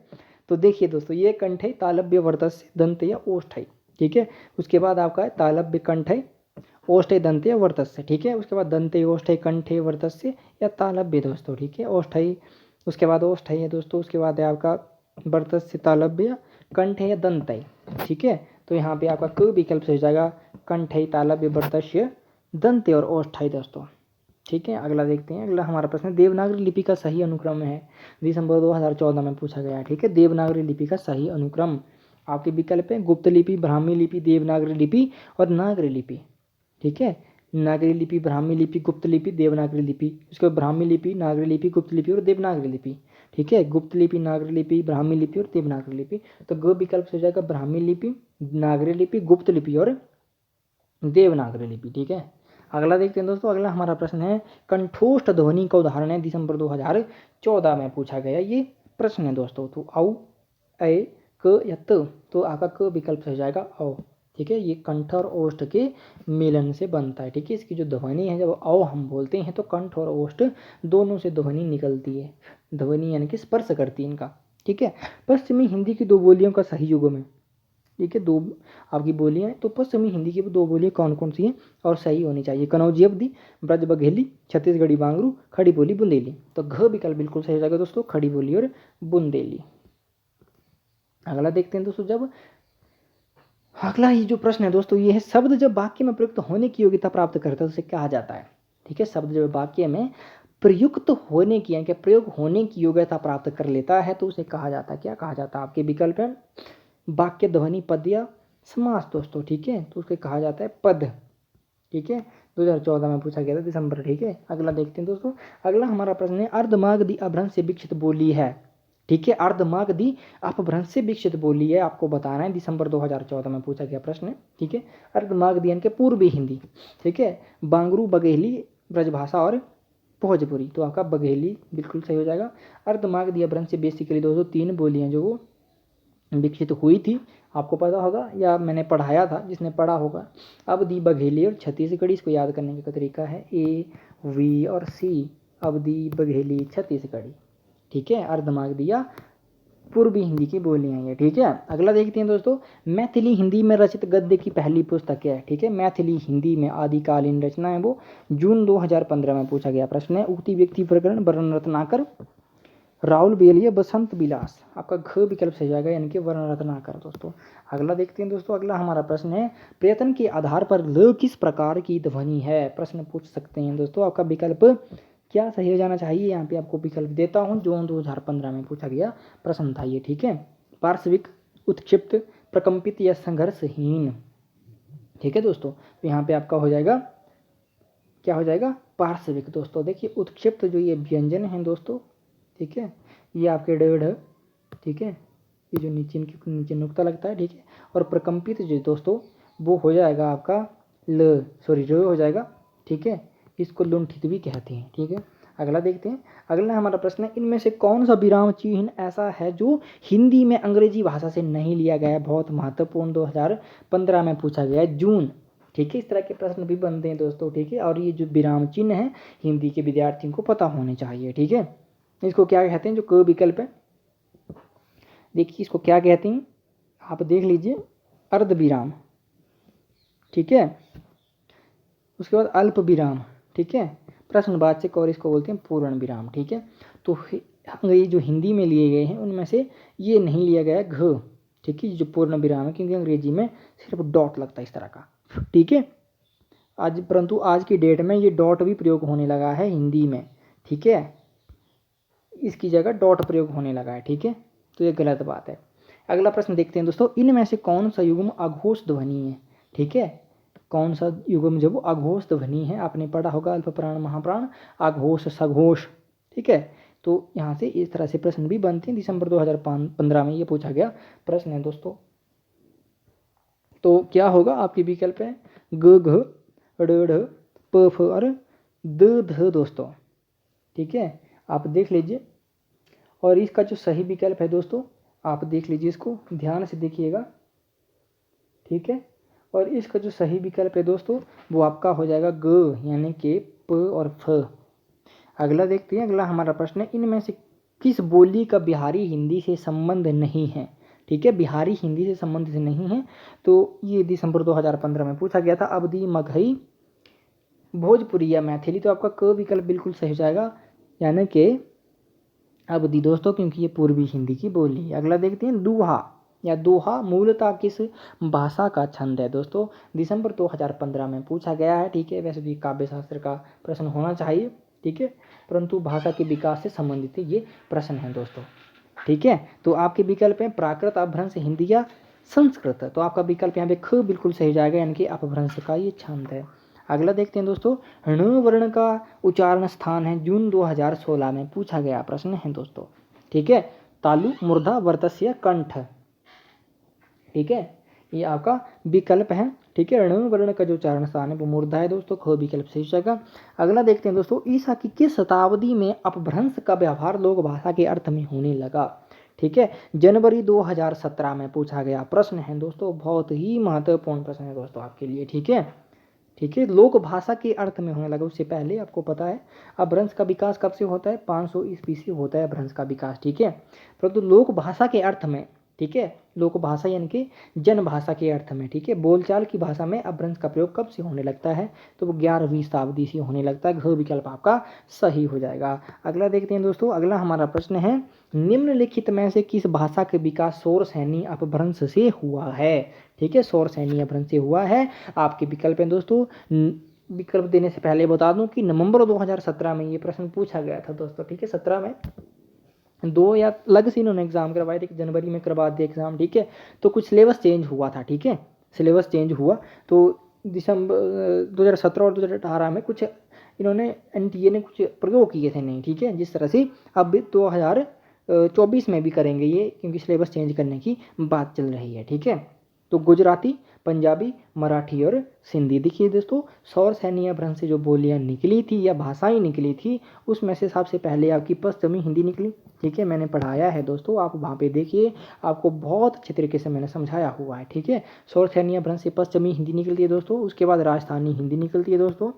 तो देखिए दोस्तों, ये कंठ है, तालव्य, वर्तस्य, दंत या ओष्ठ है। ठीक है, उसके बाद आपका है तालव्य, कंठ है, ओष्ठ है, दंत या वर्तस्य। ठीक है, उसके बाद दंत, ओष्ठ, कंठ, वर्तस्य या तालव्य दोस्तों। ठीक है, ओष्ठ है, उसके बाद ओष्ठ है दोस्तों, उसके बाद है आपका वर्तस्य, तालव्य, कंठ या दंत है। ठीक है, तो यहाँ पे आपका क विकल्प से हो जाएगा, कंठ है, तालव्य, वर्तस्य, दंत और ओष्ठ है दोस्तों। ठीक है, अगला देखते हैं, अगला हमारा प्रश्न, देवनागरी लिपि का सही अनुक्रम है। दिसंबर 2014 में पूछा गया है। ठीक है, देवनागरी लिपि का सही अनुक्रम आपके विकल्प है गुप्त लिपि, ब्राह्मी लिपि, देवनागरी लिपि और नागरी लिपि। ठीक है, नागरी लिपि, ब्राह्मी लिपि, गुप्त लिपि, देवनागरी लिपि। उसके बाद ब्राह्मी लिपि, नागरी लिपि, गुप्त लिपि और देवनागरी लिपि। ठीक है, गुप्त लिपि, नागरी लिपि, ब्राह्मी लिपि और देवनागरी लिपि। तो ग विकल्प से हो जाएगा ब्राह्मी लिपि, नागरी लिपि, गुप्त लिपि और देवनागरी लिपि। ठीक है, अगला देखते हैं दोस्तों, अगला हमारा प्रश्न है कंठोष्ठ ध्वनि का उदाहरण है। दिसंबर 2014 में पूछा गया ये प्रश्न है दोस्तों। तो औ, ए, क या त, तो आपका क विकल्प से हो जाएगा औ। ठीक है, ये कंठ और ओष्ठ के मिलन से बनता है। ठीक है, इसकी जो ध्वनि है, जब औ हम बोलते हैं तो कंठ और ओष्ठ दोनों से ध्वनि निकलती है, ध्वनि यानी कि स्पर्श करती है इनका। ठीक है, पश्चिमी हिंदी की दो बोलियों का सही युग्म है। ठीक है, दो आपकी बोलियां हैं, तो पश्चिमी हिंदी की दो बोलियां कौन कौन सी हैं और सही होनी चाहिए? कनौजी अवधी, ब्रज बघेली, छत्तीसगढ़ी बांगरू, खड़ी बोली, बुंदेली। तो घ विकल्प बिल्कुल सही हो जाएगा दोस्तों, खड़ी बोली और बुंदेली। अगला देखते हैं दोस्तों, जब अगला ये जो प्रश्न है दोस्तों, ये है शब्द जब वाक्य में प्रयुक्त होने की योग्यता प्राप्त करता है तो उसे कहा जाता है। ठीक है, शब्द जब वाक्य में प्रयुक्त होने की यानी कि प्रयोग होने की योग्यता प्राप्त कर लेता है तो उसे कहा जाता है, क्या कहा जाता है? आपके विकल्प है वाक्य, ध्वनि, पद या समास दोस्तों। ठीक है, तो उसके कहा जाता है पद। ठीक है, 2014 में पूछा गया था दिसंबर। ठीक है, अगला देखते हैं दोस्तों, अगला हमारा प्रश्न है अर्धमागधी अपभ्रंश से विकसित बोली है। ठीक है, अर्धमागधी अपभ्रंश से विकसित बोली है, आपको बताना है। दिसंबर 2014 में पूछा गया प्रश्न है। ठीक है, अर्धमागधी यानी कि पूर्वी हिंदी। ठीक है, बांगरू, बघेली, ब्रजभाषा और भोजपुरी। तो आपका बघेली बिल्कुल सही हो जाएगा। अर्धमागधी अपभ्रंश से बेसिकली दोस्तों 3 बोलियां जो विकसित हुई थी, आपको पता होगा या मैंने पढ़ाया था, जिसने पढ़ा होगा। अवधी, बघेली और छत्तीसगढ़ी। इसको याद करने का तरीका है ए, वी और सी, अवधी, बघेली, छत्तीसगढ़ी। ठीक है, अर्धमागधी या पूर्वी हिंदी की बोलियां ये। ठीक है, अगला देखते हैं दोस्तों, मैथिली हिंदी में रचित गद्य की पहली पुस्तक है। ठीक है, मैथिली हिंदी में आदिकालीन रचना है वो, जून 2015 में पूछा गया प्रश्न है। उक्ति व्यक्ति प्रकरण, वर्ण रत्नाकर, राहुल बेलिया, बसंत विलास। आपका घ विकल्प सही जाएगा यानी कि वर्ण रत्नाकर दोस्तों। अगला देखते हैं दोस्तों, अगला हमारा प्रश्न है प्रयत्न के आधार पर ल किस प्रकार की ध्वनि है? प्रश्न पूछ सकते हैं दोस्तों। आपका विकल्प क्या सही हो जाना चाहिए? यहाँ पे आपको विकल्प देता हूँ, जून 2015 में पूछा गया प्रश्न था ये। ठीक है, पार्श्विक, उत्क्षिप्त, प्रकंपित या संघर्षहीन। ठीक है दोस्तों, तो यहाँ पे आपका हो जाएगा, क्या हो जाएगा? पार्श्विक दोस्तों। देखिए उत्क्षिप्त जो ये व्यंजन है दोस्तों, ठीक है, ये आपके ढ, ठीक है, ये जो नीचे नुक्ता लगता है, ठीक है, और प्रकंपित जो दोस्तों वो हो जाएगा आपका र हो जाएगा, ठीक है, इसको लुंठित भी कहते हैं, ठीक है। अगला देखते हैं। अगला हमारा प्रश्न है, इनमें से कौन सा विराम चिन्ह ऐसा है जो हिंदी में अंग्रेजी भाषा से नहीं लिया गया है? बहुत महत्वपूर्ण, 2015 में पूछा गया है, जून, ठीक है। इस तरह के प्रश्न भी बनते हैं दोस्तों, ठीक है। और ये जो विराम चिन्ह है हिंदी के विद्यार्थियों को पता होने चाहिए, ठीक है। इसको क्या कहते हैं? जो क विकल्प है, देखिए इसको क्या कहते हैं, आप देख लीजिए, अर्ध विराम, ठीक है। उसके बाद अल्प विराम, ठीक है, प्रश्नवाचक, और इसको बोलते हैं पूर्ण विराम, ठीक है। तो ये जो हिंदी में लिए गए हैं उनमें से ये नहीं लिया गया है घ, ठीक है, जो पूर्ण विराम है, क्योंकि अंग्रेजी में सिर्फ डॉट लगता है इस तरह का, ठीक है। परंतु आज की डेट में ये डॉट भी प्रयोग होने लगा है हिंदी में, ठीक है, इसकी जगह डॉट प्रयोग होने लगा है, ठीक है। तो ये गलत बात है। अगला प्रश्न देखते हैं दोस्तों, इनमें से कौन सा युग्म अघोष ध्वनि है? ठीक है, कौन सा युग्म जो वो अघोष ध्वनि है? आपने पढ़ा होगा अल्प प्राण महाप्राण, अघोष सघोष, ठीक है। तो यहाँ से इस तरह से प्रश्न भी बनते हैं। दिसंबर 2015 में ये पूछा गया प्रश्न है दोस्तों। तो क्या होगा? आपके विकल्प है ग घ ड़ ढ प फ और द ध दोस्तों, ठीक है, आप देख लीजिए। और इसका जो सही विकल्प है दोस्तों, आप देख लीजिए, इसको ध्यान से देखिएगा, ठीक है। और इसका जो सही विकल्प है दोस्तों वो आपका हो जाएगा ग, यानी कि प और फ। अगला देखते हैं। अगला हमारा प्रश्न है, इनमें से किस बोली का बिहारी हिंदी से संबंध नहीं है? ठीक है, बिहारी हिंदी से संबंधित नहीं है। तो ये दिसंबर 2015 में पूछा गया था। अवधी, मगही, भोजपुरी या मैथिली। तो आपका क विकल्प बिल्कुल सही हो जाएगा, यानी कि अवधी दोस्तों, क्योंकि ये पूर्वी हिंदी की बोली है। अगला देखते हैं, दूहा या दोहा मूलतः किस भाषा का छंद है? दोस्तों दिसंबर 2015 में पूछा गया है, ठीक है। वैसे भी काव्य शास्त्र का प्रश्न होना चाहिए, ठीक है, परंतु भाषा के विकास से संबंधित ये प्रश्न है दोस्तों, ठीक है। तो आपके विकल्प हैं प्राकृत, अपभ्रंश, हिंदी या संस्कृत। तो आपका विकल्प यहाँ पे ख बिल्कुल सही जाएगा, यानी कि अपभ्रंश का ये छंद है। अगला देखते हैं दोस्तों, ण वर्ण का उच्चारण स्थान है, जून 2016 में पूछा गया प्रश्न है दोस्तों, ठीक है। तालु, मूर्धा, वर्तस्य, कंठ, ठीक है, ये आपका विकल्प है, ठीक है। ण वर्ण का जो उच्चारण स्थान है वो मूर्धा है दोस्तों, ख विकल्प सही जाएगा। अगला देखते हैं दोस्तों, ईसा की किस शताब्दी में अपभ्रंश का व्यवहार लोक भाषा के अर्थ में होने लगा? ठीक है, जनवरी 2017 में पूछा गया प्रश्न है दोस्तों, बहुत ही महत्वपूर्ण प्रश्न है दोस्तों आपके लिए, ठीक है, ठीक है। लोक भाषा के अर्थ में होने लगा, उससे पहले आपको पता है अपभ्रंश का विकास कब से होता है? 500 ईस्वी से होता है अपभ्रंश का विकास, ठीक है। परंतु लोक भाषा के अर्थ में, ठीक है, लोक भाषा यानी कि जन भाषा के अर्थ में, ठीक है, बोलचाल की भाषा में अपभ्रंश का प्रयोग कब से होने लगता है? तो वो 11वीं शताब्दी से होने लगता है। घ विकल्प आपका सही हो जाएगा। अगला देखते हैं दोस्तों। अगला हमारा प्रश्न है, निम्नलिखित में से किस भाषा के विकास सौर सैनी अपभ्रंश से हुआ है? ठीक है, सौर सैनी अपभ्रंश से हुआ है। आपके विकल्प हैं दोस्तों। विकल्प देने से पहले बता दूं कि नवंबर 2017 में ये प्रश्न पूछा गया था दोस्तों, ठीक है। 17 में 2 या अलग से इन्होंने एग्जाम करवाए थे, जनवरी में करवा दिए एग्जाम, ठीक है। तो कुछ सिलेबस चेंज हुआ था, ठीक है, सिलेबस चेंज हुआ। तो दिसंबर 2017 और 2018 में कुछ इन्होंने एनटीए ने कुछ प्रयोग किए थे नहीं, ठीक है, जिस तरह से अब 2024 में भी करेंगे ये, क्योंकि सिलेबस चेंज करने की बात चल रही है, ठीक है। तो गुजराती, पंजाबी, मराठी और सिंधी। देखिए दोस्तों, सौर सैनी अपभ्रंश से जो बोलियां निकली थी या भाषाएं निकली थी, उसमें से सबसे पहले आपकी पश्चिमी हिंदी निकली, ठीक है। मैंने पढ़ाया है दोस्तों, आप वहाँ पे देखिए, आपको बहुत अच्छे तरीके से मैंने समझाया हुआ है, ठीक है। सौर सैनी अपभ्रंश से पश्चिमी हिंदी निकलती है दोस्तों, उसके बाद राजस्थानी हिंदी निकलती है दोस्तों,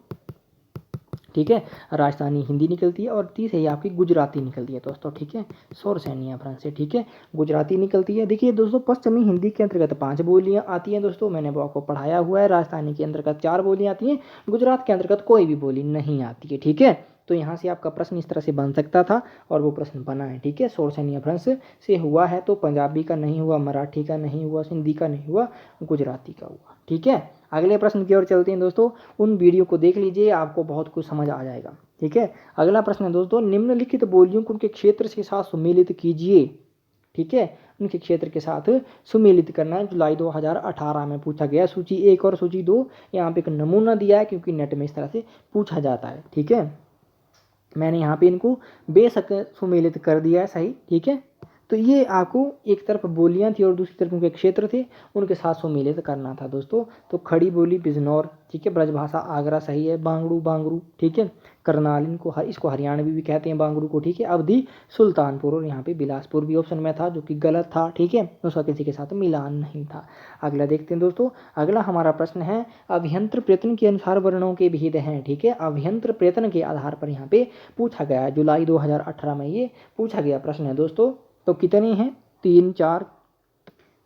ठीक है, राजस्थानी हिंदी निकलती है, और तीसरी आपकी गुजराती निकलती है दोस्तों, ठीक है, सौर सैनी अपभ्रंश से, ठीक है, गुजराती निकलती है। देखिए दोस्तों, पश्चिमी हिंदी के अंतर्गत 5 बोलियां आती हैं दोस्तों, मैंने वो आपको पढ़ाया हुआ है। राजस्थानी के अंतर्गत 4 बोलियां आती हैं, गुजरात के अंतर्गत कोई भी बोली नहीं आती है, ठीक है। तो यहाँ से आपका प्रश्न इस तरह से बन सकता था, और वो प्रश्न बना है, ठीक है। सौर सैनी अपभ्रंश से हुआ है, तो पंजाबी का नहीं हुआ, मराठी का नहीं हुआ, सिंधी का नहीं हुआ, गुजराती का हुआ, ठीक है। अगले प्रश्न की ओर चलते हैं दोस्तों, उन वीडियो को देख लीजिए, आपको बहुत कुछ समझ आ जाएगा, ठीक है। अगला प्रश्न है दोस्तों, निम्नलिखित बोलियों को उनके क्षेत्र के साथ सुमेलित कीजिए, ठीक है, उनके क्षेत्र के साथ सुमेलित करना है। जुलाई 2018 में पूछा गया, सूची 1 और सूची 2। यहाँ पे एक नमूना दिया है, क्योंकि नेट में इस तरह से पूछा जाता है, ठीक है। मैंने यहाँ पे इनको बेशक सुमेलित कर दिया है, सही, ठीक है। तो ये आपको एक तरफ बोलियां थी और दूसरी तरफ उनके क्षेत्र थे, उनके साथ सम्मिलित करना था दोस्तों। तो खड़ी बोली बिजनौर, ठीक है, ब्रजभाषा आगरा सही है, बांगड़ू बांगरू, इसको इसको हरियाणवी भी कहते हैं बांगड़ू को, ठीक है, अवधि सुल्तानपुर, और यहाँ पे बिलासपुर भी ऑप्शन में था जो कि गलत था, ठीक है, उसका किसी के साथ मिलान नहीं था। अगला देखते हैं दोस्तों, अगला हमारा प्रश्न है अभियंत्र प्रयत्न के अनुसार वर्णों के भेद हैं, ठीक है, अभियंत्र प्रयत्न के आधार पर यहाँ पे पूछा गया है, जुलाई 2018 में ये पूछा गया प्रश्न है दोस्तों। तो कितने हैं, 3, 4,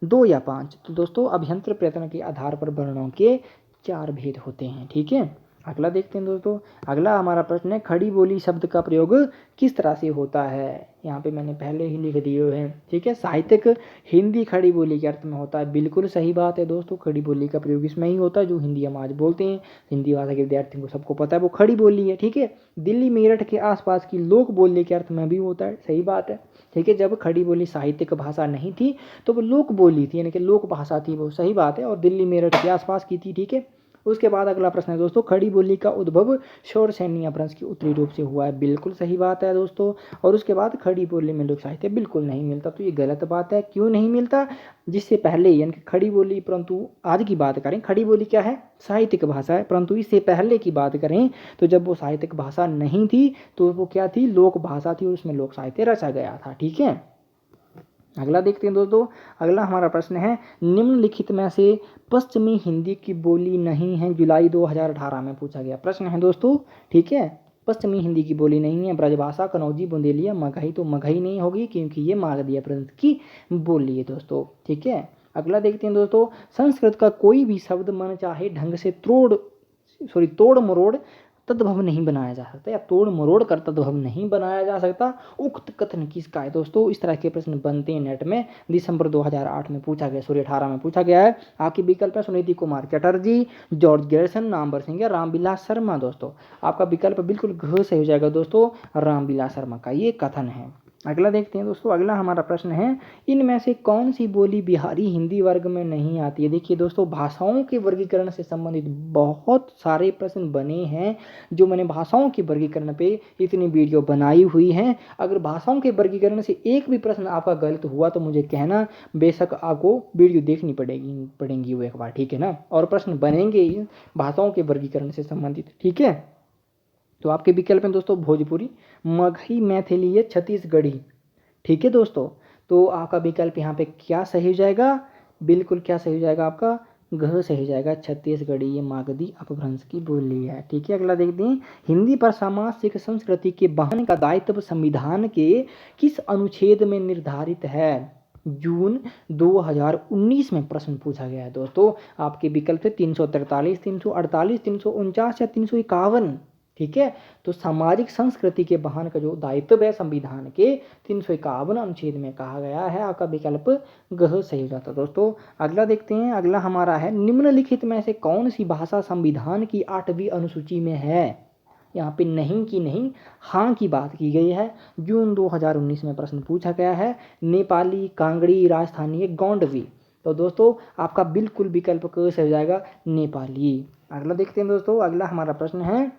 2 या 5? तो दोस्तों अभियंत्र प्रयत्न के आधार पर वर्णों के 4 भेद होते हैं, ठीक है। अगला देखते हैं दोस्तों, अगला हमारा प्रश्न है खड़ी बोली शब्द का प्रयोग किस तरह से होता है। यहाँ पे मैंने पहले ही लिख दिए हैं, ठीक है, साहित्यिक हिंदी खड़ी बोली के अर्थ में होता है, बिल्कुल सही बात है दोस्तों। खड़ी बोली का प्रयोग इसमें ही होता है जो हिंदी हम आज बोलते हैं, हिंदी भाषा के विद्यार्थियों को सबको पता है वो खड़ी बोली है, ठीक है। दिल्ली मेरठ के आसपास की लोक बोली के अर्थ में भी होता है, सही बात है, ठीक है। जब खड़ी बोली साहित्यिक भाषा नहीं थी तो वो लोक बोली थी, यानी कि लोक भाषा थी वो, सही बात है, और दिल्ली मेरठ के आसपास की थी, ठीक है। उसके बाद अगला प्रश्न है दोस्तों, खड़ी बोली का उद्भव शौर सैन्य अपभ्रंश के उत्तरी रूप से हुआ है, बिल्कुल सही बात है दोस्तों। और उसके बाद खड़ी बोली में लोक साहित्य बिल्कुल नहीं मिलता, तो ये गलत बात है। क्यों नहीं मिलता? जिससे पहले, यानी कि खड़ी बोली, परंतु आज की बात करें, खड़ी बोली क्या है, साहित्यिक भाषा है, परंतु इससे पहले की बात करें तो जब वो साहित्यिक भाषा नहीं थी तो वो क्या थी, लोक भाषा थी, और उसमें लोक साहित्य रचा गया था, ठीक है। अगला देखते हैं दोस्तों, अगला हमारा प्रश्न है निम्नलिखित में से पश्चिमी हिंदी की बोली नहीं है, जुलाई 2018 में पूछा गया प्रश्न है दोस्तों, ठीक है। पश्चिमी हिंदी की बोली नहीं है, ब्रजभाषा, कनौजी, बुंदेलिया, मगही, तो मगही नहीं होगी क्योंकि ये मागधी अपभ्रंश की बोली है दोस्तों, ठीक है। अगला देखते हैं दोस्तों, संस्कृत का कोई भी शब्द मन चाहे ढंग से तोड़ मरोड़ तद्भव नहीं बनाया जा सकता, या तोड़ मरोड़ कर तद्भव नहीं बनाया जा सकता, उक्त कथन किसका है दोस्तों। इस तरह के प्रश्न बनते हैं नेट में, दिसंबर 2008 में पूछा गया, 18 में पूछा गया है। आपके विकल्प है सुनीति कुमार चटर्जी, जॉर्ज गैरिसन, नामवर सिंह या रामविलास शर्मा। दोस्तों आपका विकल्प बिल्कुल घ सही हो जाएगा दोस्तों, रामविलास शर्मा का ये कथन है। अगला देखते हैं दोस्तों, अगला हमारा प्रश्न है इनमें से कौन सी बोली बिहारी हिंदी वर्ग में नहीं आती है। देखिए दोस्तों, भाषाओं के वर्गीकरण से संबंधित बहुत सारे प्रश्न बने हैं, जो मैंने भाषाओं के वर्गीकरण पे इतनी वीडियो बनाई हुई हैं। अगर भाषाओं के वर्गीकरण से एक भी प्रश्न आपका गलत हुआ तो मुझे कहना, बेशक आपको वीडियो देखनी पड़ेंगी वो एक बार, ठीक है ना, और प्रश्न बनेंगे भाषाओं के वर्गीकरण से संबंधित, ठीक है। तो आपके विकल्प हैं दोस्तों भोजपुरी, मगही, मैथिली, छत्तीसगढ़ी, ठीक है दोस्तों। तो आपका विकल्प यहाँ पे क्या सही हो जाएगा, बिल्कुल क्या सही हो जाएगा, आपका घ सही हो जाएगा, छत्तीसगढ़ी, ये मागधी अपभ्रंश की बोली है, ठीक है। अगला देखते हैं, हिंदी पर सामाजिक संस्कृति के वहन का दायित्व संविधान के किस अनुच्छेद में निर्धारित है। जून 2019 में प्रश्न पूछा गया है दोस्तों। आपके विकल्प है 343, 348, 349 या 351, ठीक है। तो सामाजिक संस्कृति के वहन का जो दायित्व है संविधान के 351 अनुच्छेद में कहा गया है, आपका विकल्प गह सही हो जाता दोस्तों। अगला देखते हैं, अगला हमारा है निम्नलिखित में से कौन सी भाषा संविधान की 8वीं अनुसूची में है। यहाँ पे नहीं की नहीं, हाँ की बात की गई है। जून 2019 में प्रश्न पूछा गया है, नेपाली, कांगड़ी, राजस्थानी, गोंडवी। तो दोस्तों आपका बिल्कुल विकल्प क सही हो जाएगा, नेपाली। अगला देखते हैं दोस्तों, अगला हमारा प्रश्न है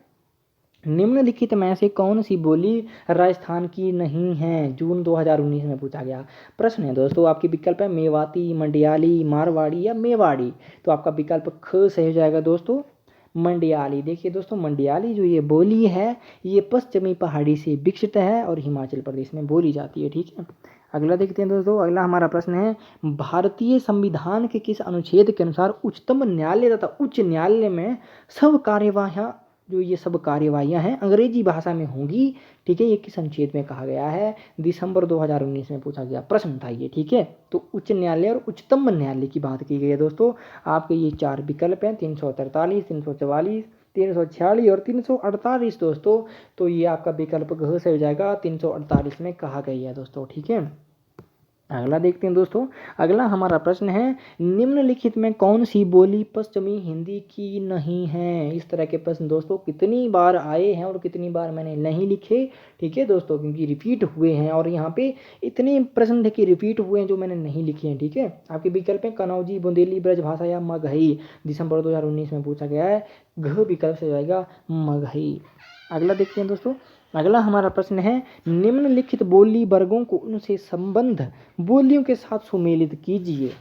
निम्नलिखित में से कौन सी बोली राजस्थान की नहीं है। जून 2019 में पूछा गया प्रश्न है दोस्तों। आपके विकल्प है मेवाती, मंडियाली, मारवाड़ी या मेवाड़ी। तो आपका विकल्प ख सही हो जाएगा दोस्तों, मंडियाली। देखिए दोस्तों, मंडियाली जो ये बोली है ये पश्चिमी पहाड़ी से विकसित है और हिमाचल प्रदेश में बोली जाती है, ठीक है। अगला देखते हैं दोस्तों, अगला हमारा प्रश्न है भारतीय संविधान के किस अनुच्छेद के अनुसार उच्चतम न्यायालय तथा उच्च न्यायालय में सब कार्यवाहियाँ जो ये सब कार्यवाहियाँ हैं अंग्रेजी भाषा में होंगी, ठीक है। ये किस अनुच्छेद में कहा गया है, दिसंबर 2019 में पूछा गया प्रश्न था ये, ठीक है। तो उच्च न्यायालय और उच्चतम न्यायालय की बात की गई है दोस्तों। आपके ये 4 विकल्प हैं, 343, 344, 346 और 348 दोस्तों। तो ये आपका विकल्प घ से हो जाएगा, 348 में कहा गया है दोस्तों, ठीक है। अगला देखते हैं दोस्तों, अगला हमारा प्रश्न है निम्नलिखित में कौन सी बोली पश्चिमी हिंदी की नहीं है। इस तरह के प्रश्न दोस्तों कितनी बार आए हैं और कितनी बार मैंने नहीं लिखे, ठीक है दोस्तों, क्योंकि रिपीट हुए हैं और यहाँ पे इतने प्रश्न थे कि रिपीट हुए हैं जो मैंने नहीं लिखे हैं, ठीक है। आपके विकल्प हैं कनौजी, बुंदेली, ब्रजभाषा या मगही। दिसंबर 2019 में पूछा गया है, घ विकल्प से जाएगा मगही। अगला देखते हैं दोस्तों, अगला हमारा प्रश्न है, निम्नलिखित बोली वर्गों को उनसे संबद्ध बोलियों के साथ सुमेलित कीजिए।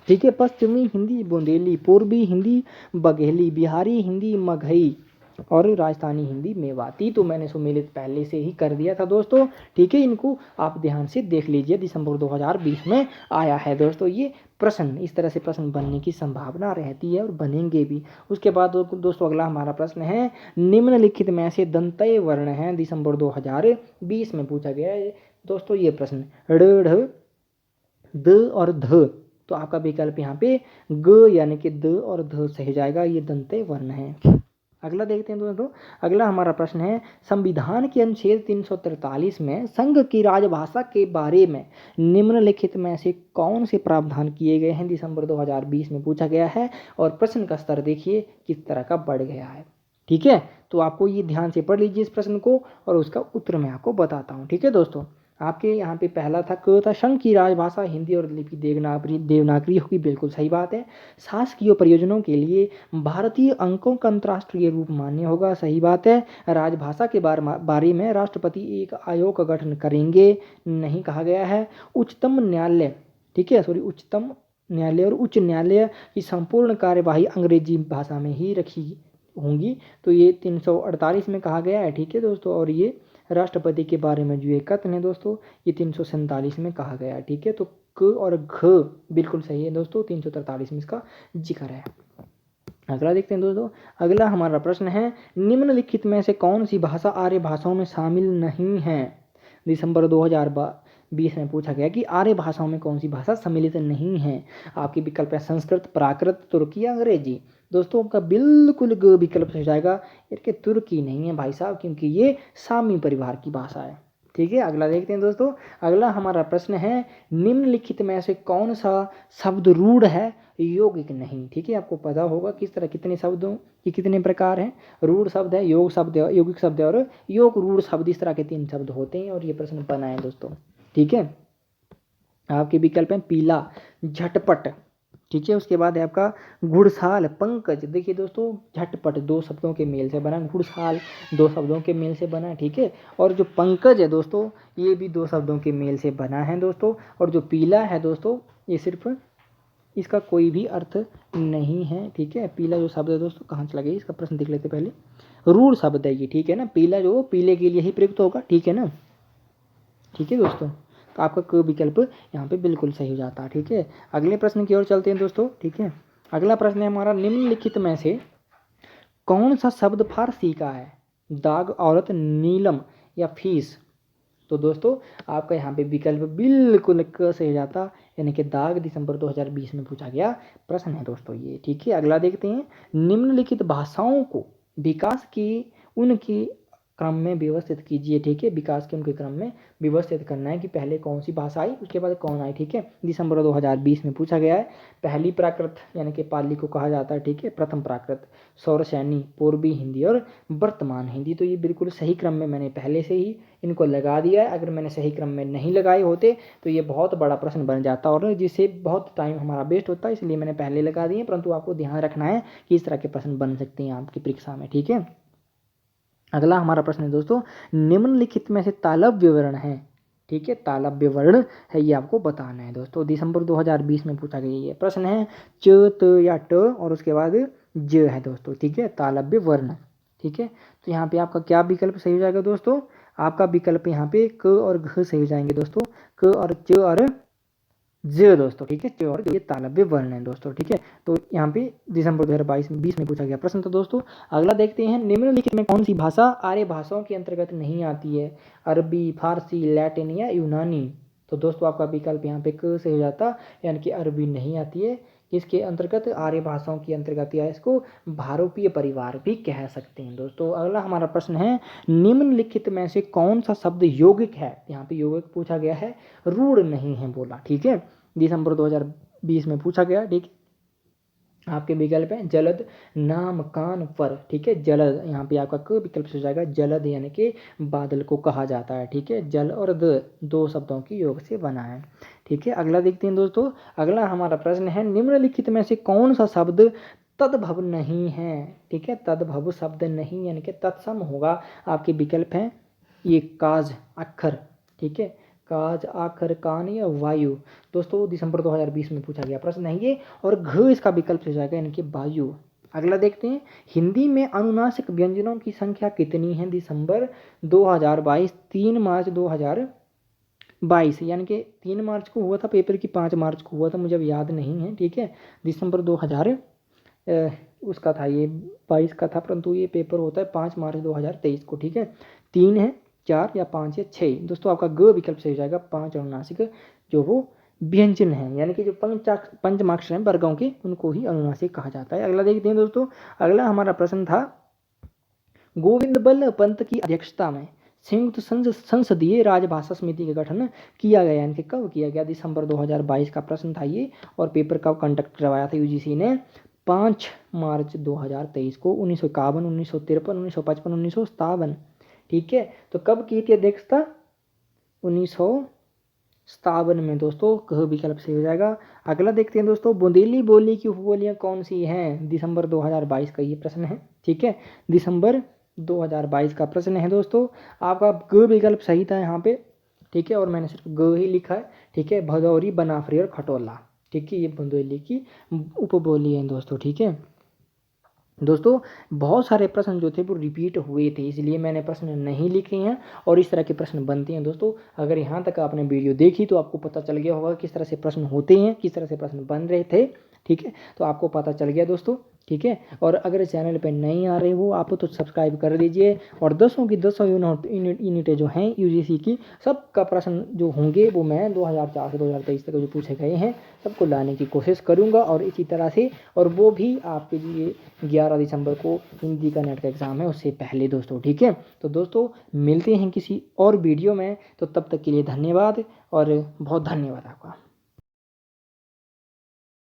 ठीक है, पश्चिमी हिंदी बुंदेली, पूर्वी हिंदी बघेली, बिहारी हिंदी मगही और राजस्थानी हिंदी मेवाती। तो मैंने सुमेलित पहले से ही कर दिया था दोस्तों। ठीक है, इनको आप ध्यान से देख लीजिए, दिसंबर 2020 में आया है दोस्तों ये प्रश्न। इस तरह से प्रश्न बनने की संभावना रहती है और बनेंगे भी। उसके बाद दोस्तों अगला हमारा प्रश्न है, निम्नलिखित में से दंतय वर्ण है, दिसंबर 2020 में पूछा गया है दोस्तों ये प्रश्न। ड़, ढ, द और ध। तो आपका विकल्प यहाँ पे ग यानी कि द और ध सही हो जाएगा, ये दंतय वर्ण है। अगला देखते हैं दोस्तों। अगला हमारा प्रश्न है, संविधान के अनुच्छेद 343 में संघ की राजभाषा के बारे में निम्नलिखित में से कौन से प्रावधान किए गए हैं, दिसंबर 2020 में पूछा गया है। और प्रश्न का स्तर देखिए किस तरह का बढ़ गया है। ठीक है, तो आपको ये ध्यान से पढ़ लीजिए इस प्रश्न को और उसका उत्तर मैं आपको बताता हूँ। ठीक है दोस्तों, आपके यहाँ पे पहला था क था, संघ की राजभाषा हिंदी और लिपि देवनागरी होगी, बिल्कुल सही बात है। शासकीय प्रयोजनों के लिए भारतीय अंकों का अंतर्राष्ट्रीय रूप मान्य होगा, सही बात है। राजभाषा के बारे में राष्ट्रपति एक आयोग का गठन करेंगे, नहीं कहा गया है। उच्चतम न्यायालय, ठीक है, उच्चतम न्यायालय और उच्च न्यायालय की संपूर्ण कार्यवाही अंग्रेजी भाषा में ही रखी होंगी, तो ये 348 में कहा गया है। ठीक है दोस्तों, और ये राष्ट्रपति के बारे में जो ये कथन है दोस्तों, ये 347 में कहा गया है। ठीक है, तो क और घ बिल्कुल सही है दोस्तों, 343 में इसका जिक्र है। अगला देखते हैं दोस्तों। अगला हमारा प्रश्न है, निम्नलिखित में से कौन सी भाषा आर्य भाषाओं में शामिल नहीं है, दिसंबर 2020 में पूछा गया कि आर्य भाषाओं में कौन सी भाषा सम्मिलित नहीं है। आपके विकल्प है संस्कृत, प्राकृत, तुर्की, अंग्रेजी। दोस्तों आपका बिल्कुल ग विकल्प हो जाएगा, इसके तुर्की नहीं है भाई साहब, क्योंकि ये सामी परिवार की भाषा है। ठीक है, अगला देखते हैं दोस्तों। अगला हमारा प्रश्न है, निम्नलिखित में से कौन सा शब्द रूढ़ है, यौगिक नहीं। ठीक है, आपको पता होगा किस तरह कितने शब्दों की कितने प्रकार हैं। रूढ़ शब्द है, योग शब्द है, यौगिक शब्द है और योग रूढ़ शब्द, इस तरह के 3 शब्द होते हैं और ये प्रश्न बना है दोस्तों। ठीक है, आपके विकल्प हैं पीला, झटपट। ठीक है, उसके बाद है आपका घुड़साल, पंकज। देखिए दोस्तों, झटपट 2 शब्दों के मेल से बना, घुड़साल 2 शब्दों के मेल से बना। ठीक है, और जो पंकज है दोस्तों, ये भी 2 शब्दों के मेल से बना है दोस्तों। और जो पीला है दोस्तों, ये सिर्फ इसका कोई भी अर्थ नहीं है। ठीक है, पीला जो शब्द है दोस्तों, कहाँ चला गया, इसका प्रश्न देख लेते पहले। रूढ़ शब्द है ये, ठीक है ना, पीला जो पीले के लिए ही प्रयुक्त होगा। ठीक है ना, ठीक है दोस्तों, तो आपका क विकल्प यहाँ पे बिल्कुल सही हो जाता है। ठीक है, अगले प्रश्न की ओर चलते हैं दोस्तों। ठीक है, अगला प्रश्न है हमारा, निम्नलिखित में से कौन सा शब्द फारसी का है, दाग, औरत, नीलम या फीस। तो दोस्तों आपका यहाँ पे विकल्प बिल्कुल क सही हो जाता, यानी कि दाग, दिसंबर 2020 में पूछा गया प्रश्न है दोस्तों ये। ठीक है, अगला देखते हैं, निम्नलिखित भाषाओं को विकास की उनकी क्रम में व्यवस्थित कीजिए। ठीक है, विकास के उनके क्रम में व्यवस्थित करना है कि पहले कौन सी भाषा आई, उसके बाद कौन आई। ठीक है, दिसंबर 2020 में पूछा गया है। पहली प्राकृत यानी कि पाली को कहा जाता है। ठीक है, प्रथम प्राकृत, सौरसैनी, पूर्वी हिंदी और वर्तमान हिंदी। तो ये बिल्कुल सही क्रम में मैंने पहले से ही इनको लगा दिया है। अगर मैंने सही क्रम में नहीं लगाए होते तो ये बहुत बड़ा प्रश्न बन जाता और जिससे बहुत टाइम हमारा वेस्ट होता है, इसलिए मैंने पहले लगा दिए। परंतु आपको ध्यान रखना है कि इस तरह के प्रश्न बन सकते हैं आपकी परीक्षा में। ठीक है, अगला हमारा प्रश्न है दोस्तों, निम्नलिखित में से तालव्य वर्ण है। ठीक है, तालव्य वर्ण है, ये आपको बताना है दोस्तों। दिसंबर 2020 में पूछा गया ये प्रश्न है, च, त या ट और उसके बाद ज है दोस्तों। ठीक है, तालव्य वर्ण। ठीक है, तो यहाँ पे आपका क्या विकल्प सही हो जाएगा दोस्तों, आपका विकल्प यहाँ पे क और घ सही हो जाएंगे दोस्तों, क और च और ज दोस्तों। ठीक है, च और ये तालव्य वर्ण है दोस्तों। ठीक है, तो यहाँ पे दिसंबर 2020 में पूछा गया प्रश्न था दोस्तों। अगला देखते हैं, निम्नलिखित में कौन सी भाषा आर्य भाषाओं के अंतर्गत नहीं आती है, अरबी, फारसी, लैटिन या यूनानी। तो दोस्तों आपका विकल्प यहाँ पे क से हो जाता, यानी कि अरबी नहीं आती है। इसके अंतर्गत आर्य भाषाओं के अंतर्गत या इसको भारोपीय परिवार भी कह सकते हैं दोस्तों। अगला हमारा प्रश्न है, निम्नलिखित में से कौन सा शब्द यौगिक है। यहाँ पे यौगिक पूछा गया है, रूढ़ नहीं है बोला। ठीक है, दिसंबर 2020 में पूछा गया। ठीक, आपके विकल्प हैं जलद, नाम, कान, पर। ठीक है, जलद यहाँ पे आपका क विकल्प हो जाएगा। जलद यानी कि बादल को कहा जाता है। ठीक है, जल और द 2 शब्दों की योग से बना है। ठीक है, अगला देखते हैं दोस्तों। अगला हमारा प्रश्न है, निम्नलिखित में से कौन सा शब्द तद्भव नहीं है। ठीक है, तद्भव शब्द नहीं यानी कि तत्सम होगा। आपके विकल्प हैं ये काज अक्षर, ठीक है, काज आखर कान या वायु। दोस्तों दिसंबर 2020 में पूछा गया प्रश्न है ये, और घ इसका विकल्प हो जाएगा यानी कि वायु। अगला देखते हैं, हिंदी में अनुनासिक व्यंजनों की संख्या कितनी है दिसंबर 2022, 3 मार्च 2022, यानी कि 3 मार्च को हुआ था पेपर की 5 मार्च को हुआ था, मुझे अब याद नहीं है, ठीक है। दिसंबर 2000 उसका था ये 22 का था, परंतु ये पेपर होता है 5 मार्च 2023 को, ठीक है। 3 है, 4 या 5 या 6, दोस्तों आपका ग विकल्प सही हो जाएगा। 5 अनुनासिक जो वो व्यंजन है, यानी कि जो पंचमाक्षर हैं वर्गों के, उनको ही अनुनासिक कहा जाता है। अगला देखते हैं दोस्तों, अगला हमारा प्रश्न था, गोविंद बल्लभ पंत की अध्यक्षता में संयुक्त संसदीय राजभाषा समिति का गठन किया गया, यानी कि कब किया गया, दिसंबर 2022 का प्रश्न था ये, और पेपर कब कंडक्ट करवाया था यूजीसी ने, 5 मार्च 2023 को, 1951, 1953, 1955, 1957, ठीक है। तो कब की थी अध्यक्षता, 1957 में दोस्तों, कह विकल्प सही हो जाएगा। अगला देखते हैं दोस्तों, बुंदेली बोली की उपबोलियां कौन सी हैं, दिसंबर 2022 का ये प्रश्न है, ठीक है। दिसंबर 2022 का प्रश्न है दोस्तों, आपका ग विकल्प सही था यहाँ पे, ठीक है, और मैंने सिर्फ ग ही लिखा है, ठीक है। भदौरी, बनाफरी और खटोला, ठीक है, ये बुंदेली की उपबोली है दोस्तों, ठीक है। दोस्तों बहुत सारे प्रश्न जो थे वो रिपीट हुए थे, इसलिए मैंने प्रश्न नहीं लिखे हैं, और इस तरह के प्रश्न बनते हैं दोस्तों। अगर यहाँ तक आपने वीडियो देखी तो आपको पता चल गया होगा किस तरह से प्रश्न होते हैं, किस तरह से प्रश्न बन रहे थे, ठीक है। तो आपको पता चल गया दोस्तों, ठीक है। और अगर चैनल पर नहीं आ रहे हो आप तो सब्सक्राइब कर लीजिए, और 10 की 10 यूनिटें जो हैं यूजीसी की, सबका प्रश्न जो होंगे वो मैं 2004 से 2023 तक जो पूछे गए हैं सबको लाने की कोशिश करूँगा, और इसी तरह से, और वो भी आपके लिए 11 दिसंबर को हिंदी का नेट का एग्ज़ाम है उससे पहले दोस्तों, ठीक है। तो दोस्तों मिलते हैं किसी और वीडियो में, तो तब तक के लिए धन्यवाद, और बहुत धन्यवाद आपका।